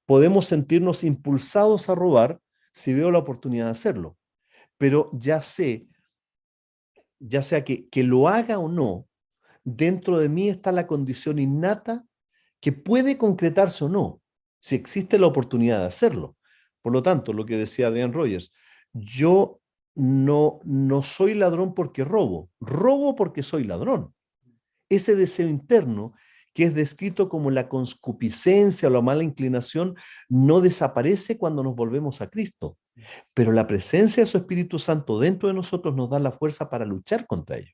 podemos sentirnos impulsados a robar si veo la oportunidad de hacerlo, pero ya sea que lo haga o no, dentro de mí está la condición innata que puede concretarse o no, si existe la oportunidad de hacerlo. Por lo tanto, lo que decía Adrian Rogers, yo no soy ladrón porque robo porque soy ladrón. Ese deseo interno, que es descrito como la concupiscencia o la mala inclinación, no desaparece cuando nos volvemos a Cristo. Pero la presencia de su Espíritu Santo dentro de nosotros nos da la fuerza para luchar contra ello.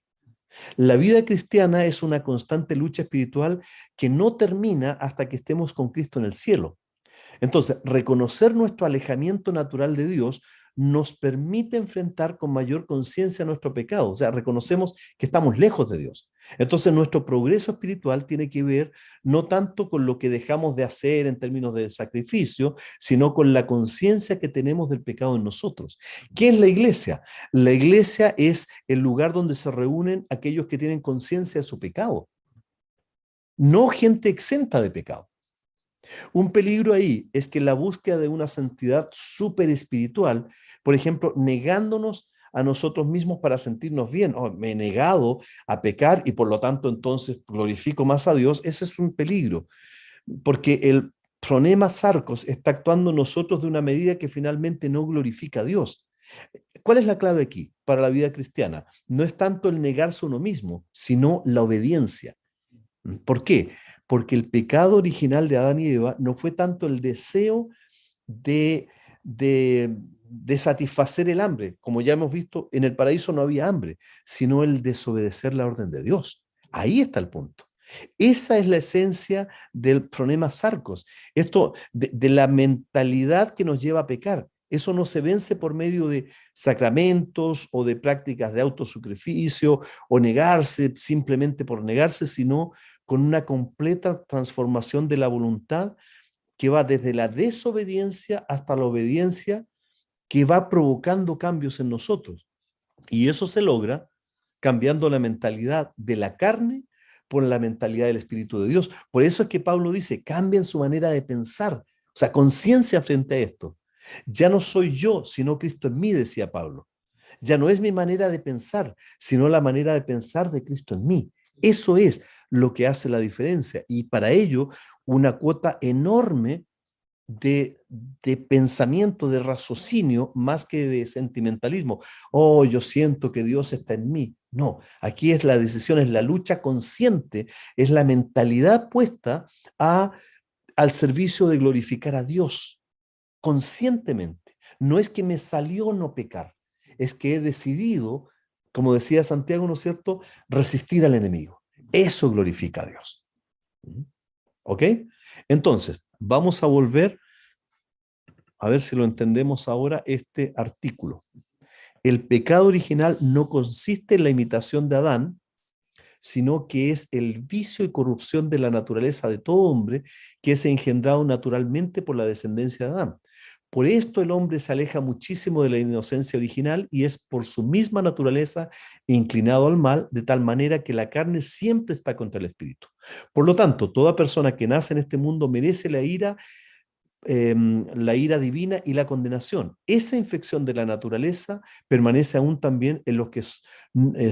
La vida cristiana es una constante lucha espiritual que no termina hasta que estemos con Cristo en el cielo. Entonces, reconocer nuestro alejamiento natural de Dios nos permite enfrentar con mayor conciencia nuestro pecado. O sea, reconocemos que estamos lejos de Dios. Entonces, nuestro progreso espiritual tiene que ver no tanto con lo que dejamos de hacer en términos de sacrificio, sino con la conciencia que tenemos del pecado en nosotros. ¿Qué es la iglesia? La iglesia es el lugar donde se reúnen aquellos que tienen conciencia de su pecado, no gente exenta de pecado. Un peligro ahí es que la búsqueda de una santidad súper espiritual, por ejemplo, negándonos a nosotros mismos para sentirnos bien, me he negado a pecar y por lo tanto entonces glorifico más a Dios, ese es un peligro, porque el fronema sarcos está actuando en nosotros de una medida que finalmente no glorifica a Dios. ¿Cuál es la clave aquí para la vida cristiana? No es tanto el negarse a uno mismo, sino la obediencia. ¿Por qué? Porque el pecado original de Adán y Eva no fue tanto el deseo de satisfacer el hambre. Como ya hemos visto, en el paraíso no había hambre, sino el desobedecer la orden de Dios. Ahí está el punto. Esa es la esencia del fronema sarcos, esto de la mentalidad que nos lleva a pecar. Eso no se vence por medio de sacramentos o de prácticas de autosacrificio o negarse simplemente por negarse, sino con una completa transformación de la voluntad que va desde la desobediencia hasta la obediencia, que va provocando cambios en nosotros. Y eso se logra cambiando la mentalidad de la carne por la mentalidad del Espíritu de Dios. Por eso es que Pablo dice, cambien su manera de pensar, o sea, conciencia frente a esto. Ya no soy yo, sino Cristo en mí, decía Pablo. Ya no es mi manera de pensar, sino la manera de pensar de Cristo en mí. Eso es lo que hace la diferencia. Y para ello, una cuota enorme de pensamiento, de raciocinio, más que de sentimentalismo. Oh, yo siento que Dios está en mí. No, aquí es la decisión, es la lucha consciente, es la mentalidad puesta al servicio de glorificar a Dios conscientemente. No es que me salió no pecar, es que he decidido, como decía Santiago, ¿no es cierto?, resistir al enemigo. Eso glorifica a Dios. ¿Ok? Entonces, vamos a volver a ver si lo entendemos ahora, este artículo. El pecado original no consiste en la imitación de Adán, sino que es el vicio y corrupción de la naturaleza de todo hombre que es engendrado naturalmente por la descendencia de Adán. Por esto el hombre se aleja muchísimo de la inocencia original y es por su misma naturaleza inclinado al mal, de tal manera que la carne siempre está contra el espíritu. Por lo tanto, toda persona que nace en este mundo merece la ira divina y la condenación. Esa infección de la naturaleza permanece aún también en los que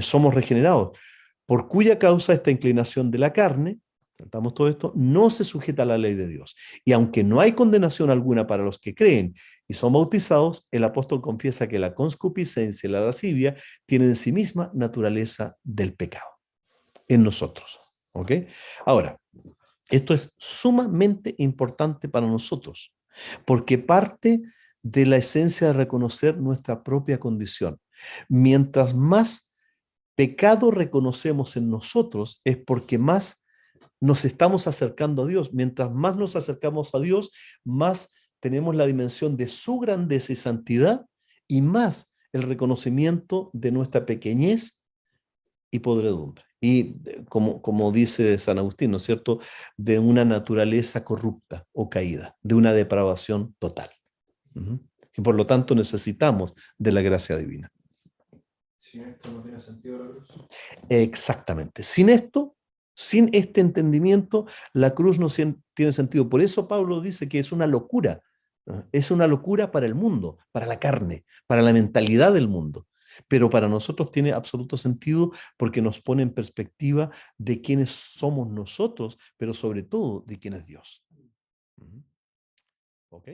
somos regenerados, por cuya causa esta inclinación de la carne, tratamos todo esto, no se sujeta a la ley de Dios. Y aunque no hay condenación alguna para los que creen y son bautizados, el apóstol confiesa que la concupiscencia y la lascivia tienen en sí misma naturaleza del pecado en nosotros. ¿Ok? Ahora, esto es sumamente importante para nosotros, porque parte de la esencia de reconocer nuestra propia condición. Mientras más pecado reconocemos en nosotros, es porque más nos estamos acercando a Dios. Mientras más nos acercamos a Dios, más tenemos la dimensión de su grandeza y santidad y más el reconocimiento de nuestra pequeñez y podredumbre. Y como dice San Agustín, ¿no es cierto?, de una naturaleza corrupta o caída, de una depravación total. Y por lo tanto necesitamos de la gracia divina. Sin esto no tiene sentido la cruz. Exactamente. Sin esto, sin este entendimiento, la cruz no tiene sentido. Por eso Pablo dice que es una locura. Es una locura para el mundo, para la carne, para la mentalidad del mundo. Pero para nosotros tiene absoluto sentido porque nos pone en perspectiva de quiénes somos nosotros, pero sobre todo de quién es Dios. ¿Ok?